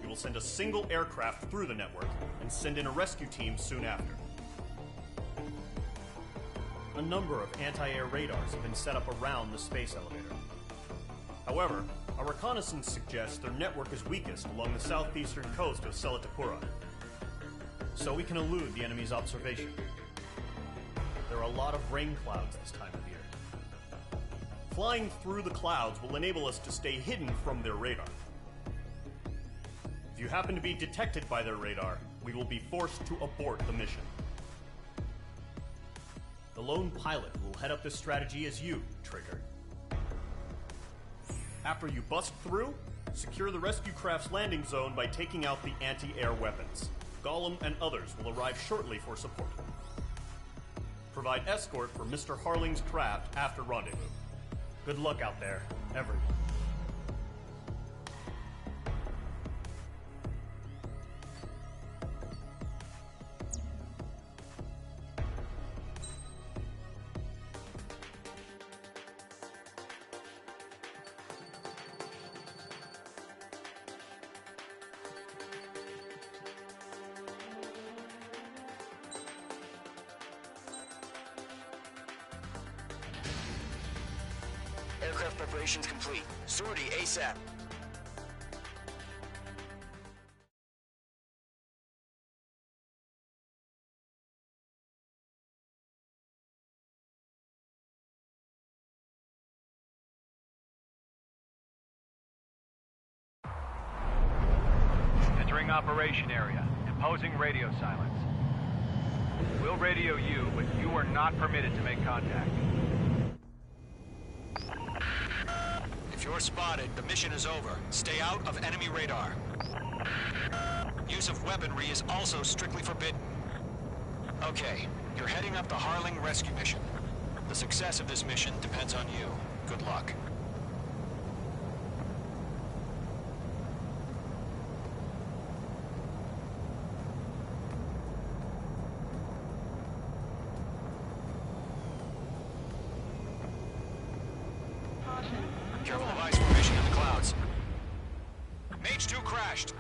We will send a single aircraft through the network and send in a rescue team soon after. A number of anti-air radars have been set up around the space elevator. However, our reconnaissance suggests their network is weakest along the southeastern coast of Selatakura, so we can elude the enemy's observation. There are a lot of rain clouds this time of year. Flying through the clouds will enable us to stay hidden from their radar. If you happen to be detected by their radar, we will be forced to abort the mission. The lone pilot who will head up this strategy is you, Trigger. After you bust through, secure the rescue craft's landing zone by taking out the anti-air weapons. Gollum and others will arrive shortly for support. Provide escort for Mr. Harling's craft after rendezvous. Good luck out there, everyone.
Aircraft preparations complete. Sortie ASAP.
Entering operation area. Imposing radio silence. We'll radio you, but you are not permitted to make contact.
If you're spotted, the mission is over. Stay out of enemy radar. Use of weaponry is also strictly forbidden. Okay, you're heading up the Harling rescue mission. The success of this mission depends on you. Good luck. Careful of ice formation in the clouds. Mage 2 crashed.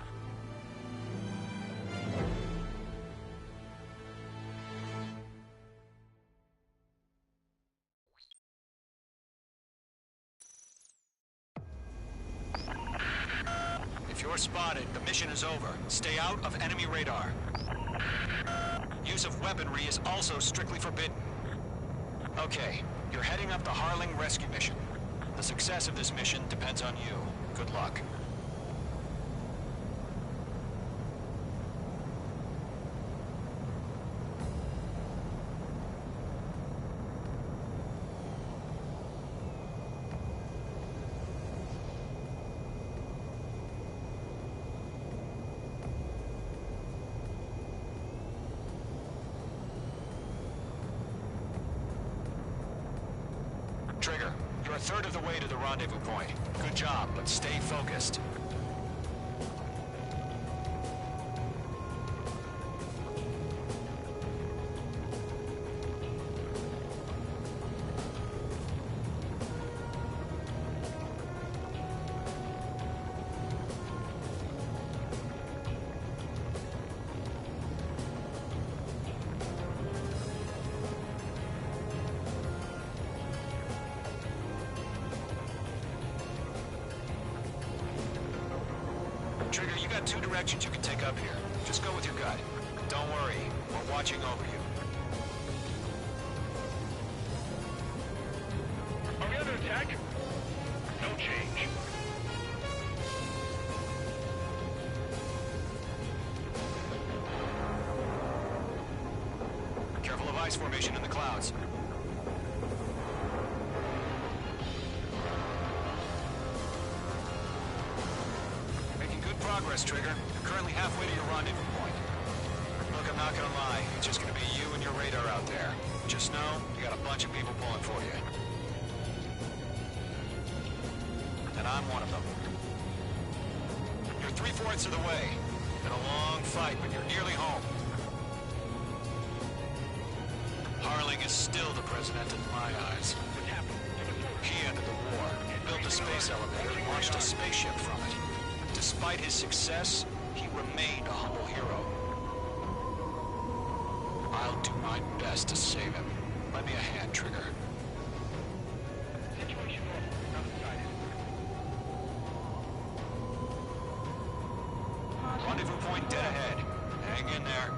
If you're spotted, the mission is over. Stay out of enemy radar. Use of weaponry is also strictly forbidden. Okay, you're heading up the Harling rescue mission. The success of this mission depends on you. Good luck. Trigger, you're a third of the way to the rendezvous point. Good job, but stay focused. Trigger, you got two directions you can take up here. Just go with your gut. Don't worry, we're watching over you.
Are we under attack? No change.
Careful of ice formation in the clouds. Progress, Trigger. You're currently halfway to your rendezvous point. Look, I'm not gonna lie. It's just gonna be you and your radar out there. Just know, you got a bunch of people pulling for you. And I'm one of them. You're 3/4 of the way. Been a long fight, but you're nearly home. Harling is still the president in my eyes. He ended the war, built a space elevator, and launched a spaceship from it. Despite his success, he remained a humble hero. I'll do my best to save him. Lend me a hand, Trigger.
Situation normal. Outside.
Rendezvous point dead ahead. Hang in there.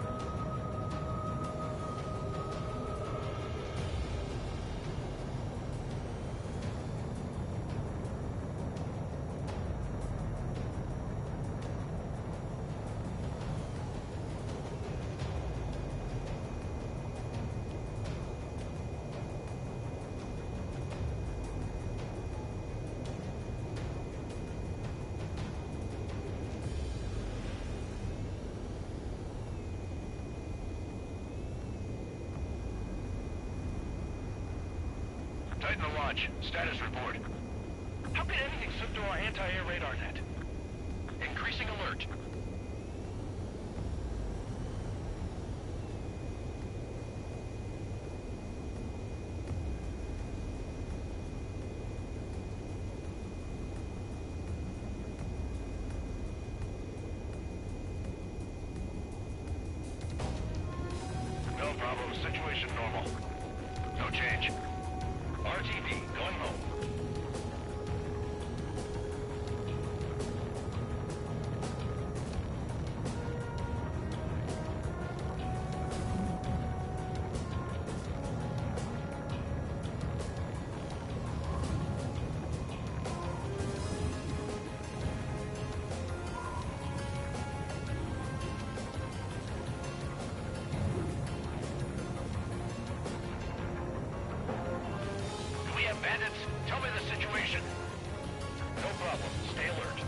Titan to launch. Status report. How could anything slip through our anti-air radar net? Increasing alert. No problem. Situation normal. No change. RTV, going home. Bandits, tell me the situation. No problem. Stay alert.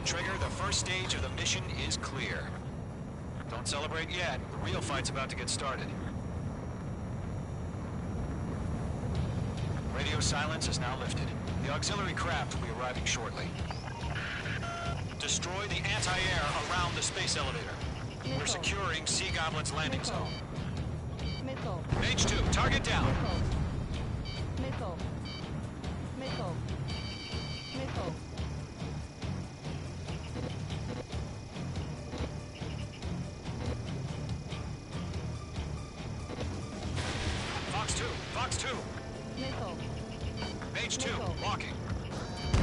Trigger, the first stage of the mission is clear. Don't celebrate yet. The real fight's about to get started. Radio silence is now lifted. The auxiliary craft will be arriving shortly. Destroy the anti-air around the space elevator. We're securing Sea Goblin's landing zone.
Missile.
Mage 2, target down.
Missile. Missile. Missile.
Fox 2, Fox 2.
Missile.
Mage 2,
Missile.
walking.
Missile.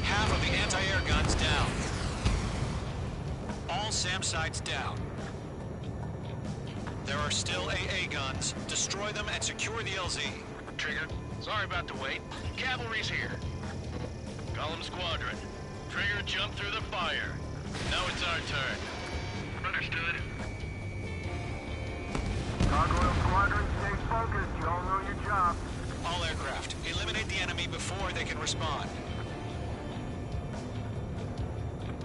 Half of the anti-air guns down. All SAM sites down. There are still AA guns. Destroy them and secure the LZ.
Trigger, sorry about the wait. Cavalry's here. Column Squadron. Trigger jumped through the fire. Now it's our turn. Understood.
Gargoyle Squadron, stay focused. You all know your job.
All aircraft, eliminate the enemy before they can respond.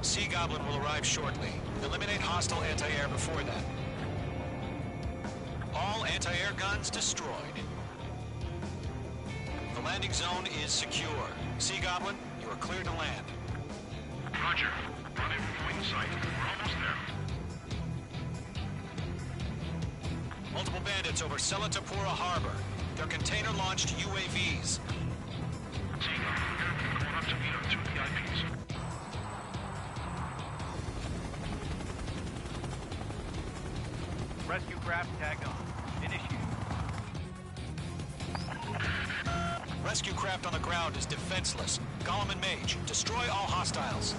Sea Goblin will arrive shortly. Eliminate hostile anti-air before that. All anti-air guns destroyed. The landing zone is secure. Sea Goblin, you are cleared to land.
Roger. Rendezvous point in sight. We're almost there.
Multiple bandits over Selatapura Harbor. They're container-launched UAVs.
Going up to meet our two VIPs.
Rescue craft tagged on. Initiate.
Rescue craft on the ground is defenseless. Gollum and Mage, destroy all hostiles.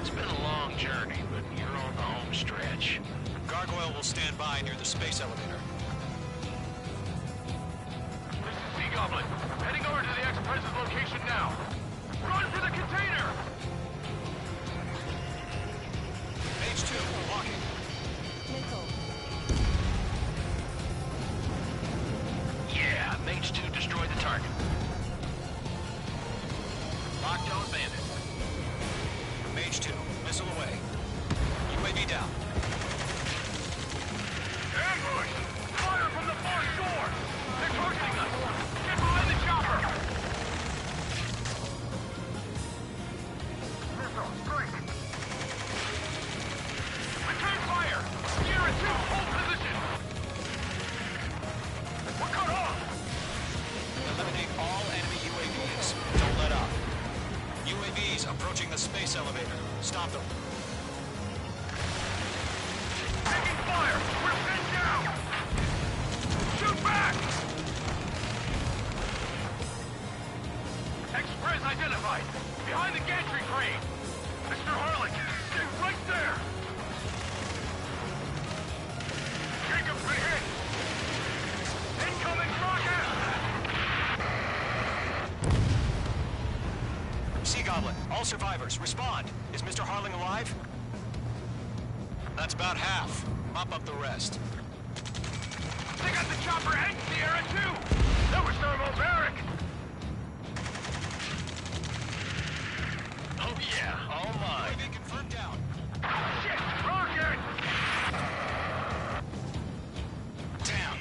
It's been a long journey, but you're on the home stretch.
Gargoyle will stand by near the space elevator.
This is Sea Goblin. Heading over to the Express's location now. Run for the container!
Mage 2, walking.
Missile.
Yeah, Mage 2 destroyed the target. Lockdown bandit.
Mage 2, missile away. UAV down.
Ambush! Fire from the far shore! They're targeting us! Get behind the chopper!
Missile, strike!
Return fire! Sierra 2, hold position! We're cut off!
Eliminate all enemy UAVs. Don't let up. UAVs approaching the space elevator. Stop them.
Taking fire! We're pinned down! Shoot back! Express identified! Behind the gantry crane! Mr. Harlan, stay right there! Jacob's been hit! Incoming rocket!
Sea Goblin, all survivors, respond. Is Mr. Harling alive? That's about half. Mop up the rest.
They got the chopper and Sierra too! That was thermobaric!
Oh yeah, all mine.
UAV confirmed down.
Shit! Rocket!
Damn.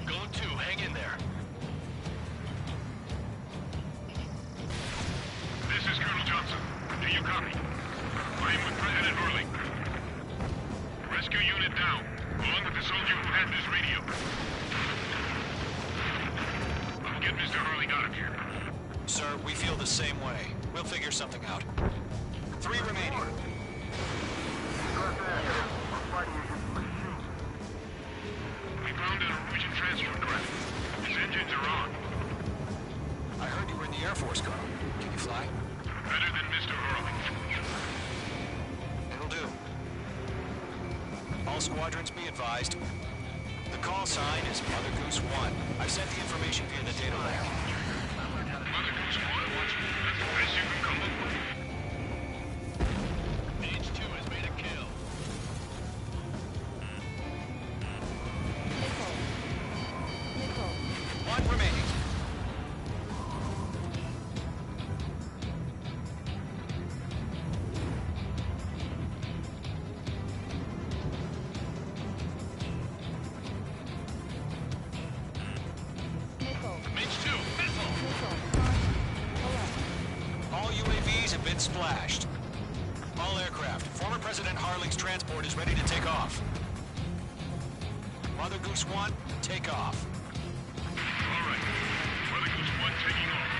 Go 2, hang in there.
This is Colonel Johnson. Do you copy? I am with President Hurley. Rescue unit down, along with the soldier who had this radio. I'll get Mr. Hurley out of here.
Sir, we feel the same way. We'll figure something out. 3 remaining.
We found a Norwegian transfer craft. His engines are on.
I heard you were in the Air Force, Colonel. Can you fly?
Better than Mr. Hurley.
It'll do. All squadrons be advised. The call sign is Mother Goose 1. I've sent the information via the data link.
Mother Goose 1? That's the best you can come up with?
Mage 2 has made a kill.
Missile. Missile.
1 remaining.
Missile.
Mage 2, missile!
Missile. Correct.
All UAVs have been splashed. All aircraft. Former President Harling's transport is ready to take off. Mother Goose 1, take off.
All right. Mother Goose 1 taking off.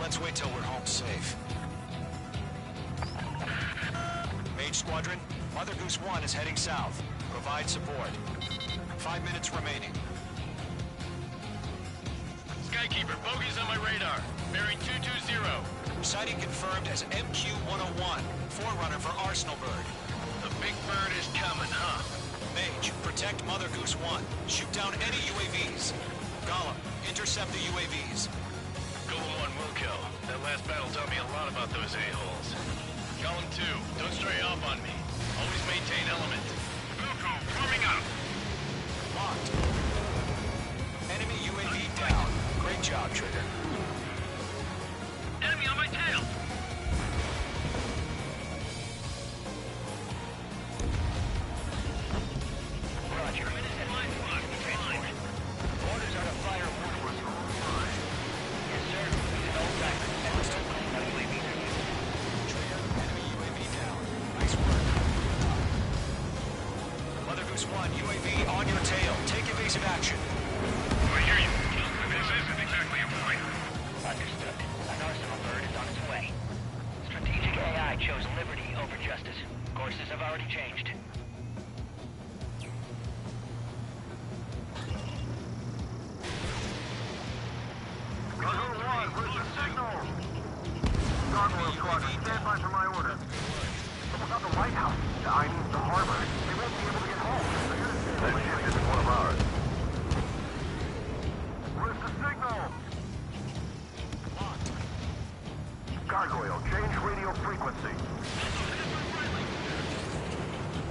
Let's wait till we're home safe. Mage Squadron, Mother Goose 1 is heading south. Provide support. 5 minutes remaining.
Skykeeper, bogeys on my radar. Bearing 220.
Sighting confirmed as MQ-101, forerunner for Arsenal Bird.
The big bird is coming, huh?
Mage, protect Mother Goose 1. Shoot down any UAVs. Gollum, intercept the UAVs.
Golem 1 will kill. That last battle taught me a lot about those a-holes. Golem 2, don't stray off on me. Always maintain element.
Wilco, forming up.
Locked. Enemy UAV down. Great job, Trigger.
Enemy on my tail.
Roger. Orders are to fire one. Yes, sir. No record. No UAV.
Trigger, enemy UAV down. Nice work. Mother Goose 1, UAV on your tail. Take evasive action.
I hear you. This isn't exactly a fight.
Understood. An Arsenal Bird is on its way. Strategic AI chose liberty over justice. Courses have already changed.
Guardian 1, where's the signal? Gargoyle Squadron, stand by for my order. Someone's at the White House. I mean, the harbor. They won't be able to get home. That ship isn't one of ours. Where's the signal?
Locked.
Gargoyle, change radio frequency.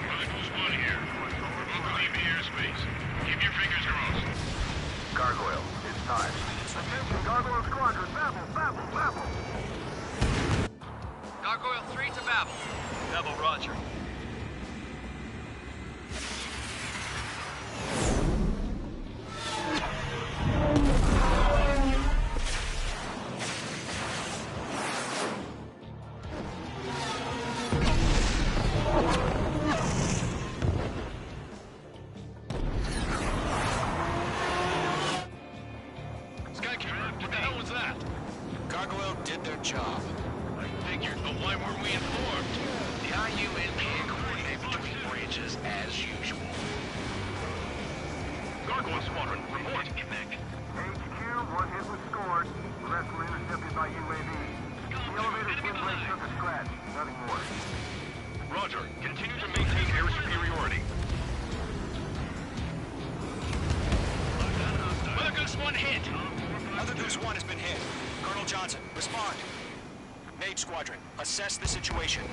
Mother Goose 1 here. Won't leave the airspace. Keep your fingers crossed.
Gargoyle, it's time. Attention, Gargoyle Squadron, babble.
Gargoyle 3 to Babel. Babel, roger.
Skykeeper, what the hell was that?
Gargoyle did their job.
I figured, but why weren't we informed? The IUN can't coordinate between branches as usual.
Gargoyle Squadron, report.
Connect.
HQ, one hit was scored. The rest were intercepted by UAV. The elevator's wind blade took a scratch. Nothing more.
Roger. Continue to maintain air superiority.
Mother Goose 1 hit.
Mother Goose 1 has been hit. Colonel Johnson, respond. Mage Squadron, assess the situation.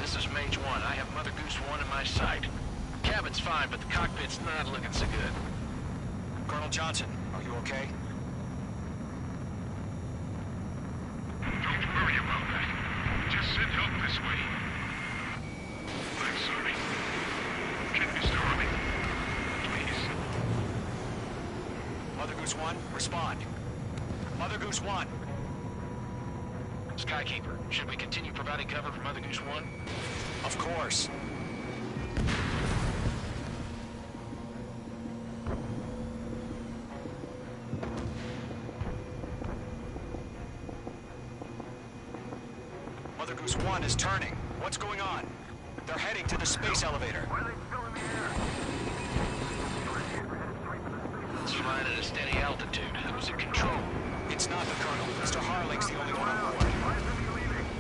This is Mage 1. I have Mother Goose 1 in my sight. Cabin's fine, but the cockpit's not looking so good.
Colonel Johnson, are you okay?
Don't worry about that. Just send help this way. I'm sorry. Can Mr. Harley? Please.
Mother Goose 1, respond. Mother Goose 1.
Skykeeper, should we continue providing cover for Mother Goose 1?
Of course. Mother Goose 1 is turning. What's going on? They're heading to the space elevator.
Why are they still in the air?
It's flying at a steady altitude. Who's in control?
It's not the Colonel. Mr. Harling's the only one on board.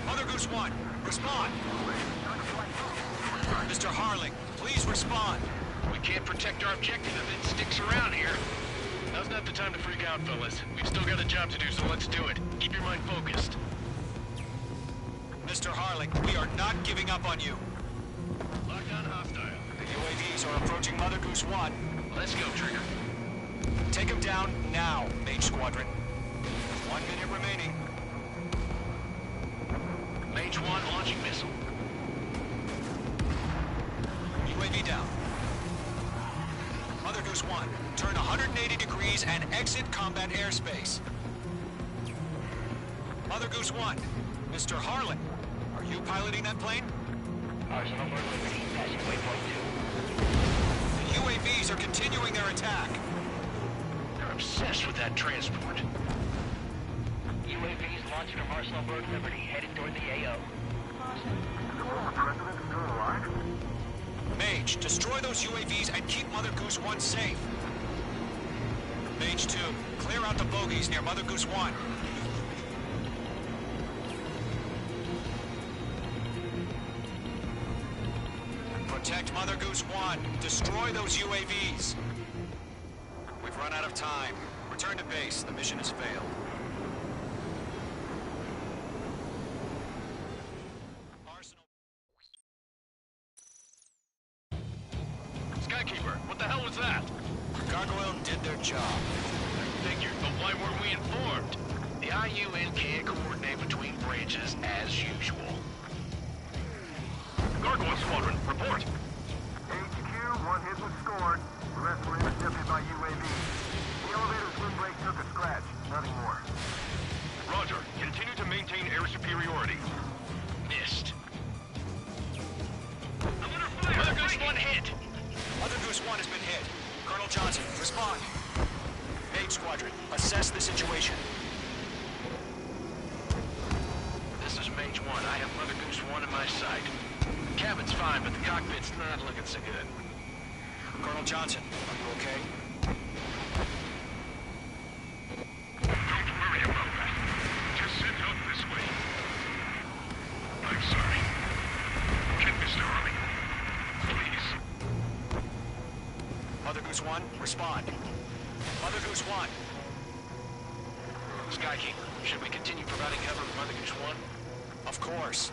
Mother Goose 1, respond! Mr. Harling, please respond!
We can't protect our objective if it sticks around here. Now's not the time to freak out, fellas. We've still got a job to do, so let's do it. Keep your mind focused.
Mr. Harling, we are not giving up on you.
Lockdown hostile.
The UAVs are approaching Mother Goose 1.
Let's go, Trigger.
Take him down now, Mage Squadron. 1 minute remaining.
Mage 1 launching missile.
UAV down. Mother Goose 1, turn 180 degrees and exit combat airspace. Mother Goose 1, Mr. Harlan, are you piloting that plane?
Arsenal Bird Liberty, passing waypoint 2.
The UAVs are continuing their attack.
They're obsessed with that transport.
UAVs launched from Arsenal Bird Liberty, headed toward the AO.
Mage, destroy those UAVs and keep Mother Goose 1 safe. Mage 2, clear out the bogies near Mother Goose 1. Protect Mother Goose 1. Destroy those UAVs. We've run out of time. Return to base. The mission has failed.
Skykeeper, what the hell was that?
Gargoyle did their job.
Figured, but why weren't we informed? The IUN can't coordinate between branches as usual. Gargoyle Squadron, report.
HQ, 1 hit was scored. The rest were intercepted by UAV. The elevator's windbreak took a scratch. Nothing more.
Roger. Continue to maintain air superiority. Missed. Mother Goose 1 hit.
Mother Goose 1 has been hit. Colonel Johnson, respond. Mage Squadron, assess the situation.
This is Mage 1. I have Mother Goose 1 in my sight. The cabin's fine, but the cockpit's not looking so good.
Colonel Johnson, are you okay?
Don't worry about that. Just send help this way. I'm sorry. Get Mr. Harley. Please.
Mother Goose 1, respond. Mother Goose 1.
Skykeeper, should we continue providing cover for Mother Goose 1?
Of course.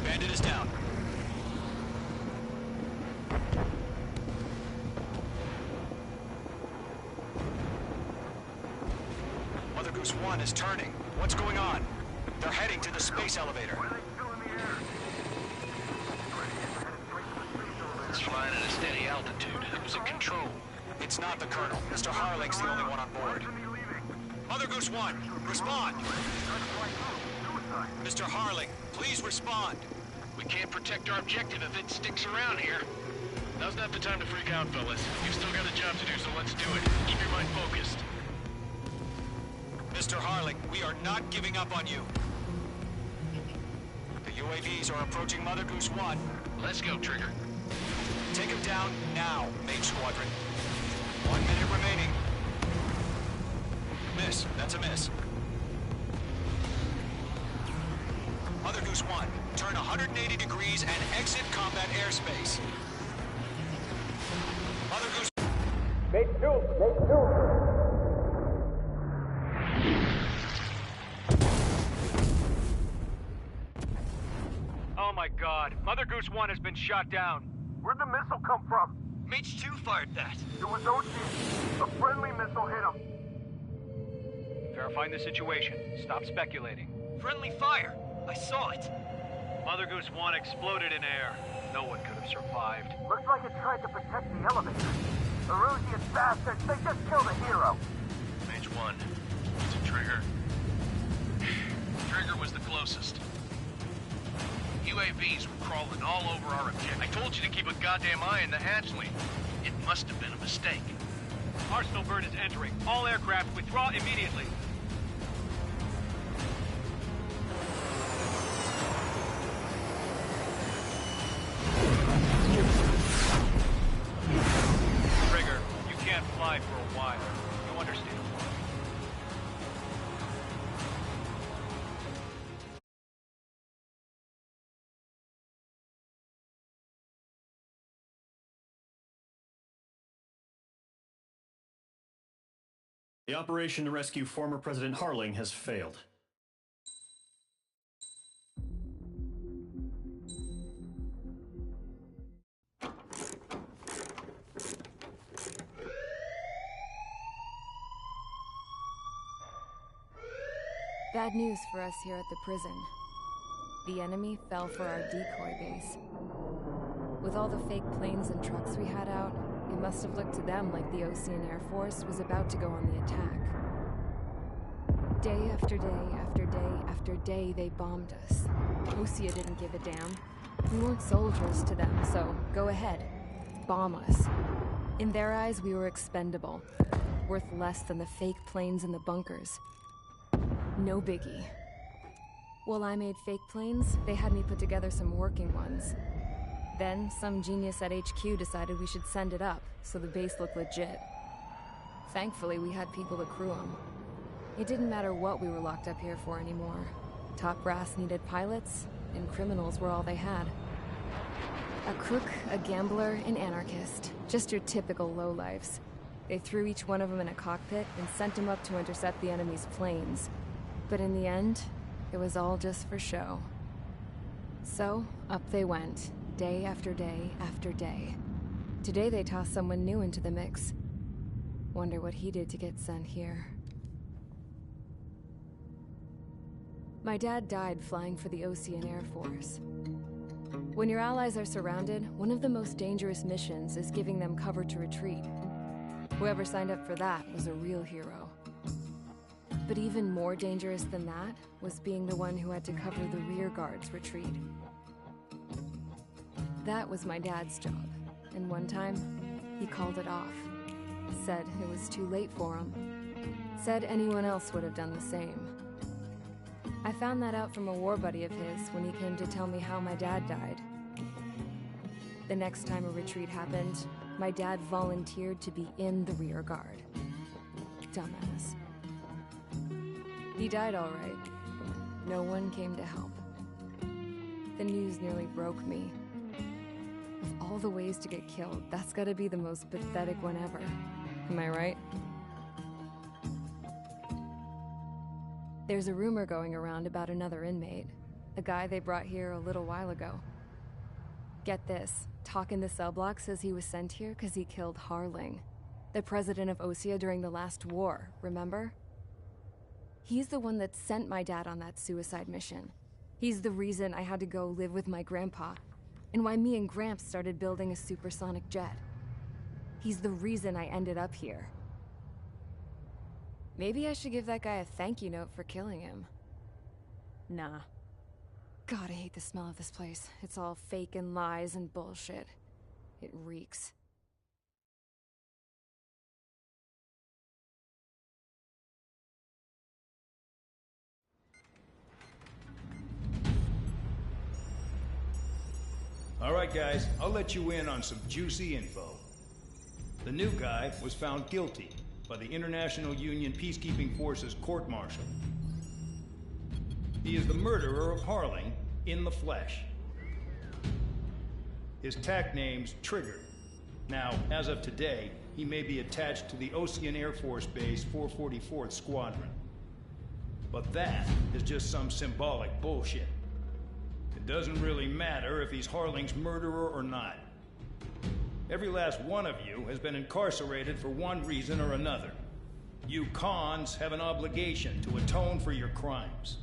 Bandit is down. Mother Goose 1 is turning. What's going on? They're heading to the space elevator.
It's flying at a steady altitude. Who's in control?
It's not the Colonel. Mr. Harlake's the only one on board. Mother Goose 1, respond! Mr. Harlake, please respond!
We can't protect our objective if it sticks around here. Now's not the time to freak out, fellas. You've still got a job to do, so let's do it. Keep your mind focused.
Mr. Harlake, we are not giving up on you. The UAVs are approaching Mother Goose 1.
Let's go, Trigger.
Take him down now, Mage Squadron. 1 minute remaining. Miss. That's a miss. Mother Goose 1, turn 180 degrees and exit combat airspace. Mother Goose...
Make 2! Make 2!
Oh my god, Mother Goose 1 has been shot down.
Where'd the missile come from?
Mage 2 fired that.
It was OC. A friendly missile hit him.
Verifying the situation. Stop speculating. Friendly fire. I saw it. Mother Goose 1 exploded in air. No one could have survived.
Looks like it tried to protect the elevator. The Rusian bastards, they just killed a hero.
Mage 1. It's a Trigger. Trigger was the closest. UAVs were crawling all over our objective. I told you to keep a goddamn eye on the hatchling. It must have been a mistake.
Arsenal Bird is entering. All aircraft withdraw immediately. Trigger, you can't fly for a while. You understand?
The operation to rescue former President Harling has failed.
Bad news for us here at the prison. The enemy fell for our decoy base. With all the fake planes and trucks we had out, it must have looked to them like the Ocean Air Force was about to go on the attack. Day after day after day after day, they bombed us. Osea didn't give a damn. We weren't soldiers to them, so go ahead. Bomb us. In their eyes, we were expendable. Worth less than the fake planes in the bunkers. No biggie. While I made fake planes, they had me put together some working ones. Then, some genius at HQ decided we should send it up, so the base looked legit. Thankfully, we had people to crew them. It didn't matter what we were locked up here for anymore. Top brass needed pilots, and criminals were all they had. A crook, a gambler, an anarchist. Just your typical lowlifes. They threw each one of them in a cockpit and sent them up to intercept the enemy's planes. But in the end, it was all just for show. So, up they went, day after day after day. Today they tossed someone new into the mix. Wonder what he did to get sent here. My dad died flying for the Osean Air Force. When your allies are surrounded, one of the most dangerous missions is giving them cover to retreat. Whoever signed up for that was a real hero. But even more dangerous than that was being the one who had to cover the rear guard's retreat. That was my dad's job, and one time, he called it off. Said it was too late for him. Said anyone else would have done the same. I found that out from a war buddy of his when he came to tell me how my dad died. The next time a retreat happened, my dad volunteered to be in the rear guard. Dumbass. He died all right. No one came to help. The news nearly broke me. Of all the ways to get killed, that's gotta be the most pathetic one ever. Am I right? There's a rumor going around about another inmate. A guy they brought here a little while ago. Get this, talk in the cell block says he was sent here because he killed Harling, the president of Osea during the last war, remember? He's the one that sent my dad on that suicide mission. He's the reason I had to go live with my grandpa, and why me and Gramps started building a supersonic jet. He's the reason I ended up here. Maybe I should give that guy a thank you note for killing him. Nah. God, I hate the smell of this place. It's all fake and lies and bullshit. It reeks.
All right, guys, I'll let you in on some juicy info. The new guy was found guilty by the International Union Peacekeeping Forces court-martial. He is the murderer of Harling in the flesh. His TAC name's Trigger. Now, as of today, he may be attached to the Osean Air Force Base 444th Squadron. But that is just some symbolic bullshit. It doesn't really matter if he's Harling's murderer or not. Every last one of you has been incarcerated for one reason or another. You cons have an obligation to atone for your crimes.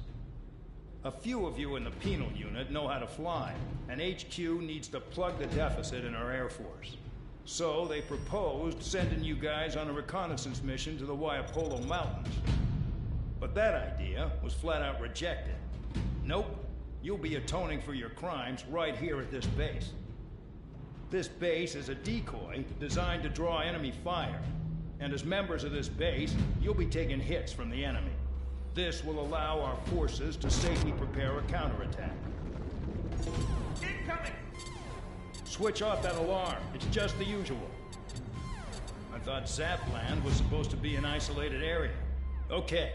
A few of you in the penal unit know how to fly, and HQ needs to plug the deficit in our Air Force. So they proposed sending you guys on a reconnaissance mission to the Waiapolo Mountains. But that idea was flat out rejected. Nope, you'll be atoning for your crimes right here at this base. This base is a decoy designed to draw enemy fire. And as members of this base, you'll be taking hits from the enemy. This will allow our forces to safely prepare a counterattack.
Incoming!
Switch off that alarm. It's just the usual. I thought Zapland was supposed to be an isolated area. Okay,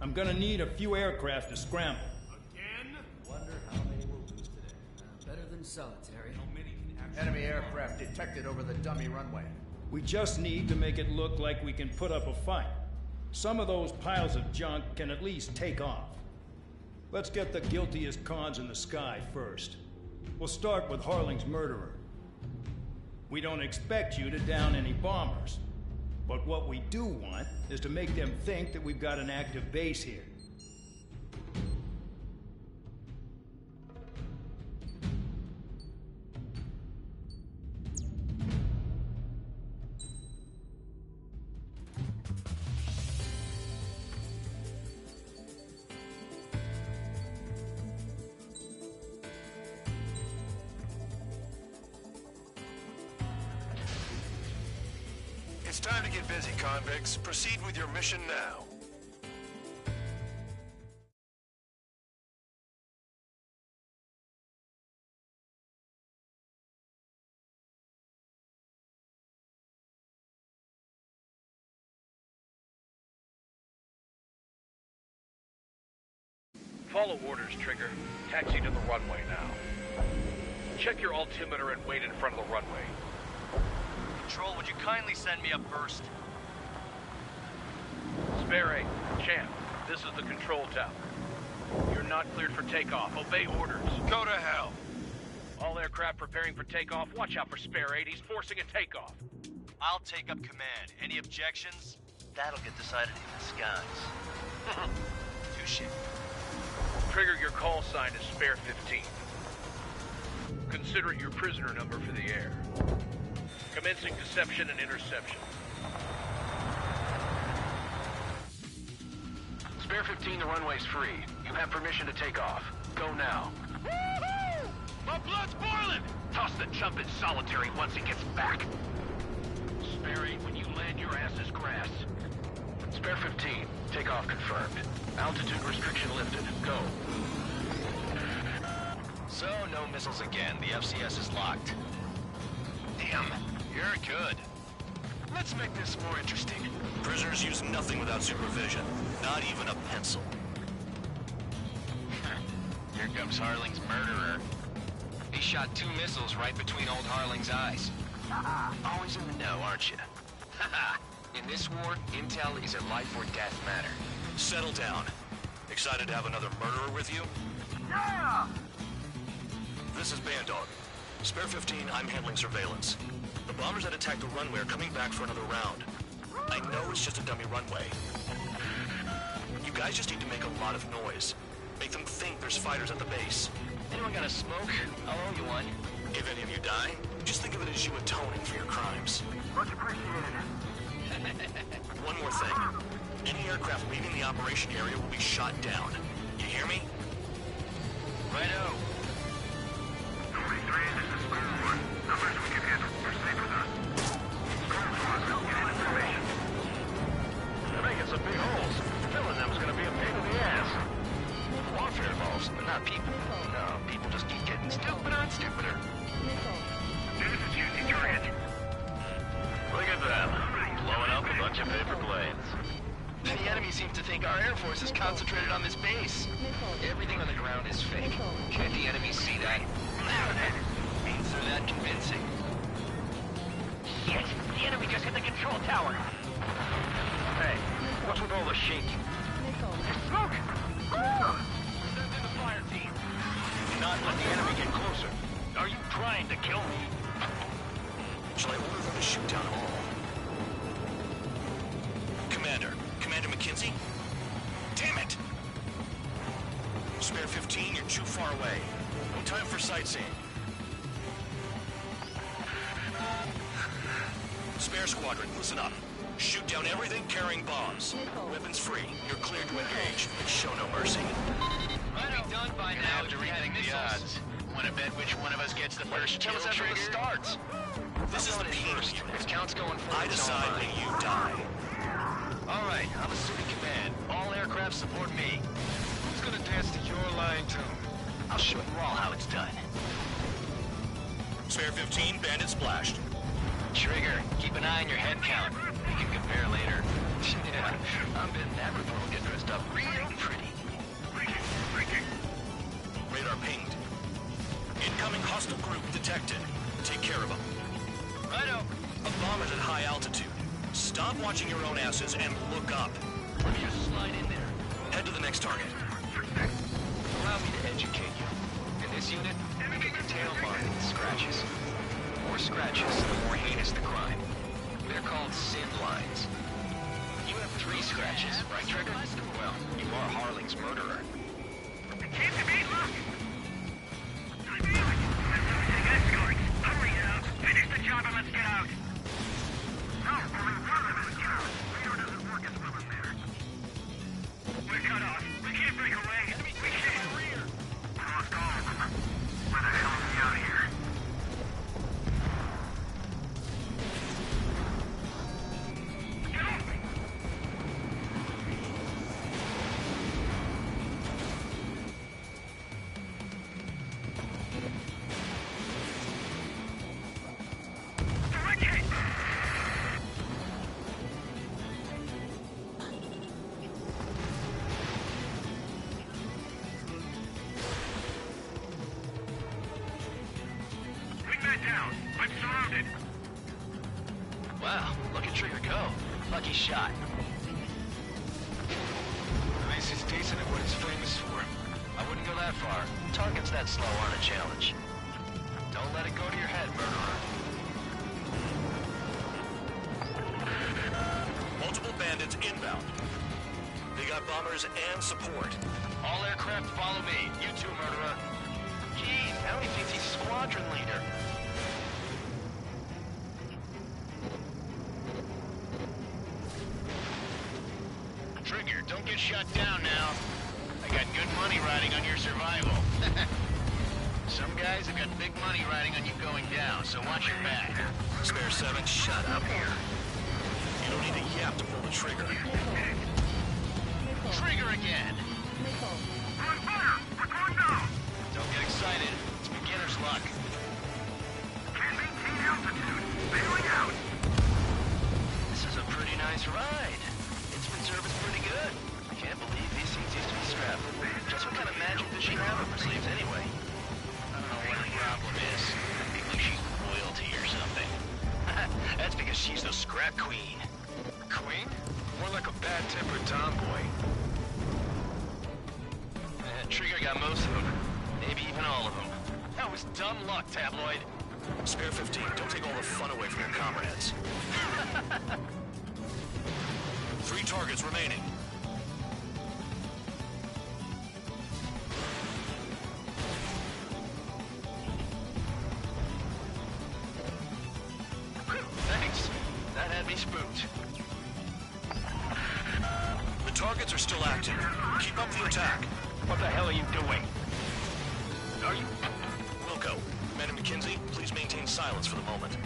I'm gonna need a few aircraft to scramble.
Again?
Wonder how many we'll lose today. Better than solitary.
Enemy aircraft detected over the dummy runway.
We just need to make it look like we can put up a fight. Some of those piles of junk can at least take off. Let's get the guiltiest cons in the sky first. We'll start with Harling's murderer. We don't expect you to down any bombers. But what we do want is to make them think that we've got an active base here.
It's time to get busy, convicts. Proceed with your mission now.
Follow orders, Trigger. Taxi to the runway now. Check your altimeter and wait in front of the runway.
Control, would you kindly send me up first?
Spare 8, Champ, this is the control tower. You're not cleared for takeoff. Obey orders.
Go to hell.
All aircraft preparing for takeoff. Watch out for Spare 8. He's forcing a takeoff.
I'll take up command. Any objections? That'll get decided in the skies. Touche.
Trigger, your call sign is Spare 15. Consider it your prisoner number for the air. Commencing deception and interception.
Spare 15, the runway's free. You have permission to take off. Go now.
Woohoo! My blood's boiling!
Toss the chump in solitary once he gets back. Spare 8, when you land, your ass is grass. Spare 15, takeoff confirmed. Altitude restriction lifted. Go.
So, no missiles again. The FCS is locked.
Damn, you're good. Let's make this more interesting.
Prisoners use nothing without supervision. Not even a pencil.
Here comes Harling's murderer. He shot 2 missiles right between old Harling's eyes. Always in the know, aren't you? In this war, intel is a life or death matter.
Settle down. Excited to have another murderer with you?
Yeah!
This is Bandog. Spare 15, I'm handling surveillance. The bombers that attacked the runway are coming back for another round. I know it's just a dummy runway. You guys just need to make a lot of noise. Make them think there's fighters at the base.
Anyone got a smoke? I'll owe you one.
If any of you die, just think of it as you atoning for your crimes.
Much appreciated.
One more thing. Any aircraft leaving the operation area will be shot down. You hear me?
Righto.
43, this is Square 1. Numbers we can handle. We're safe with us. Square 4, help get information.
They're making some big holes. Filling them's gonna be a pain in the ass. Warfare balls, but not people. No, people just keep getting stupider and stupider.
This is Juicy Target.
Look at them. Blowing up a bunch of paper planes. The enemy seems to think our Air Force is concentrated on this base. Everything on the ground is fake. Can't the enemy see that? Means they're that convincing.
Shit! The enemy just hit the control tower.
Hey, what's with all the shaking?
Smoke!
Send in the fire team. Not let the enemy get closer. Are you trying to kill me?
Shall I order them to shoot down all? Commander McKenzie? Damn it! Spare 15, you're too far away. No time for sightseeing. Spare squadron, listen up. Shoot down everything carrying bombs. Weapons free. You're cleared to engage. Show no mercy.
Might be done by now to rethink the odds. Want to bet which one of us gets the first kill trigger? Starts.
This is the first.
If count's going forward,
I decide when you die.
All right, I'm assuming command. All aircraft support me. Who's gonna dance to your line tune? I'll show you all how it's done.
Spare 15, bandit splashed.
Trigger, keep an eye on your head count. We can compare later. Yeah, I'm betting that report will get dressed up real pretty.
Radar pinged. Incoming hostile group detected. Take care of them.
Righto.
A bomber's at high altitude. Stop watching your own asses and look up.
Let me just slide in there.
Head to the next target.
Allow me to educate you. In this unit, we get your tail marked with scratches. The more scratches, the more heinous the crime. They're called sin lines. You have 3 scratches, right, Trigger? Well, you are Harling's murderer.
Keep the beat, look! Escorts, hurry now! Finish the job and let's get out! No, let's get out! Radar doesn't work as well in there. We're cut off. We can't break away. We can't. Rear. Lost all of them. Where the hell are we out here?
down. I'm surrounded.
Wow, look at Trigger go. Lucky shot. At least he's decent at what he's famous for. I wouldn't go that far. Targets that slow aren't a challenge. Don't let it go to your head, murderer.
Multiple bandits inbound. They got bombers and support.
All aircraft follow me. You too, murderer. Jeez, now he thinks he's squadron leader. Trigger, don't get shut down now. I got good money riding on your survival. Some guys have got big money riding on you going down, so watch your back.
Spare 7, shut up here. You don't need a yap to pull the trigger.
Trigger again!
On fire! We're going down!
Don't get excited. It's beginner's luck.
Can't maintain altitude. Bailing out!
This is a pretty nice ride. It's been serviced pretty good. I can't believe these things used to be scrapped. Just what kind of magic does she have up her sleeves anyway? I don't know what her problem is. Maybe she's royalty or something. That's because she's the scrap queen. Queen? More like a bad-tempered tomboy. Trigger got most of them. Maybe even all of them. That was dumb luck, tabloid.
Spare 15, don't take all the fun away from your comrades. 3 targets remaining.
Thanks. That had me spooked.
The targets are still active. Keep up the attack.
What the hell are you doing?
Are you... Wilco, Commander McKenzie, please maintain silence for the moment.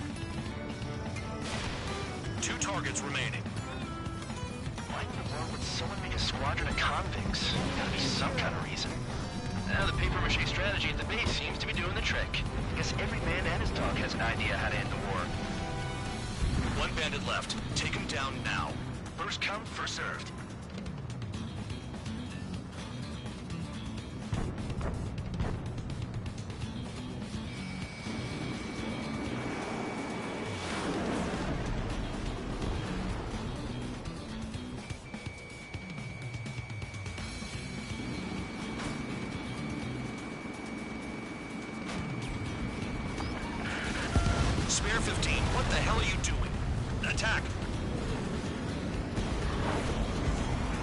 2 targets remaining.
Why in the world would someone make a squadron of convicts? Gotta be some kind of reason. Now the papier-mâché strategy at the base seems to be doing the trick. I guess every man and his dog has an idea how to end the war.
1 bandit left. Take him down now.
First come, first served.
Spare 15, what the hell are you doing? Attack!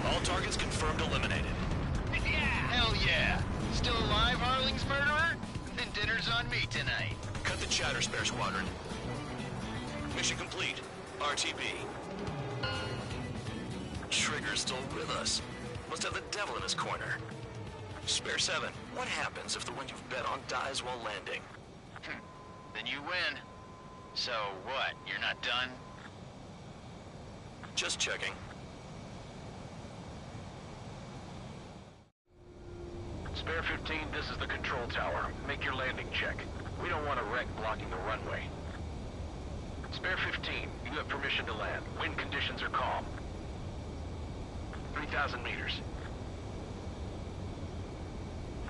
All targets confirmed eliminated.
Yeah! Hell yeah! Still alive, Harling's murderer? Then dinner's on me tonight.
Cut the chatter, Spare Squadron. Mission complete. RTB. Trigger's still with us. Must have the devil in his corner. Spare 7, what happens if the one you've bet on dies while landing?
Then you win. So what, you're not done?
Just checking.
Spare 15, this is the control tower. Make your landing check. We don't want a wreck blocking the runway. Spare 15, you have permission to land. Wind conditions are calm. 3,000 meters.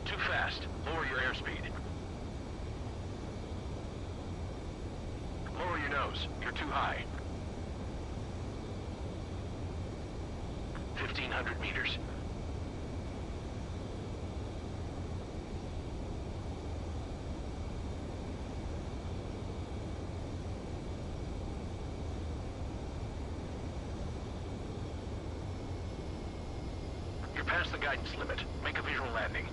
Too fast. Lower your airspeed. Lower your nose. You're too high. 1,500 meters. You're past the guidance limit. Make a visual landing.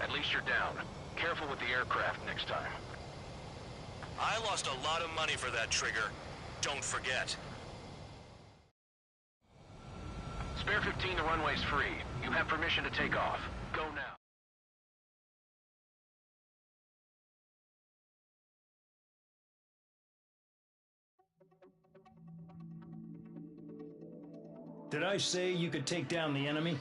At least you're down. Careful with the aircraft next time.
I lost a lot of money for that trigger. Don't forget.
Spare 15, the runway's free. You have permission to take off. Go now.
Did I say you could take down the enemy?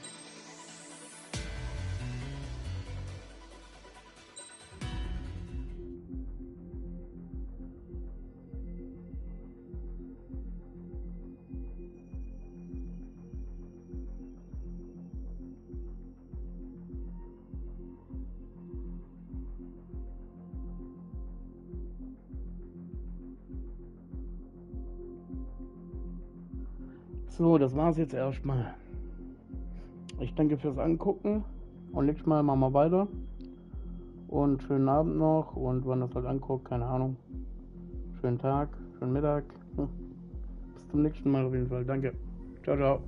So, das war's jetzt erstmal. Ich danke fürs Angucken und nächstes Mal machen wir weiter. Und schönen Abend noch und wann das halt anguckt, keine Ahnung. Schönen Tag, schönen Mittag. Bis zum nächsten Mal auf jeden Fall. Danke. Ciao, ciao.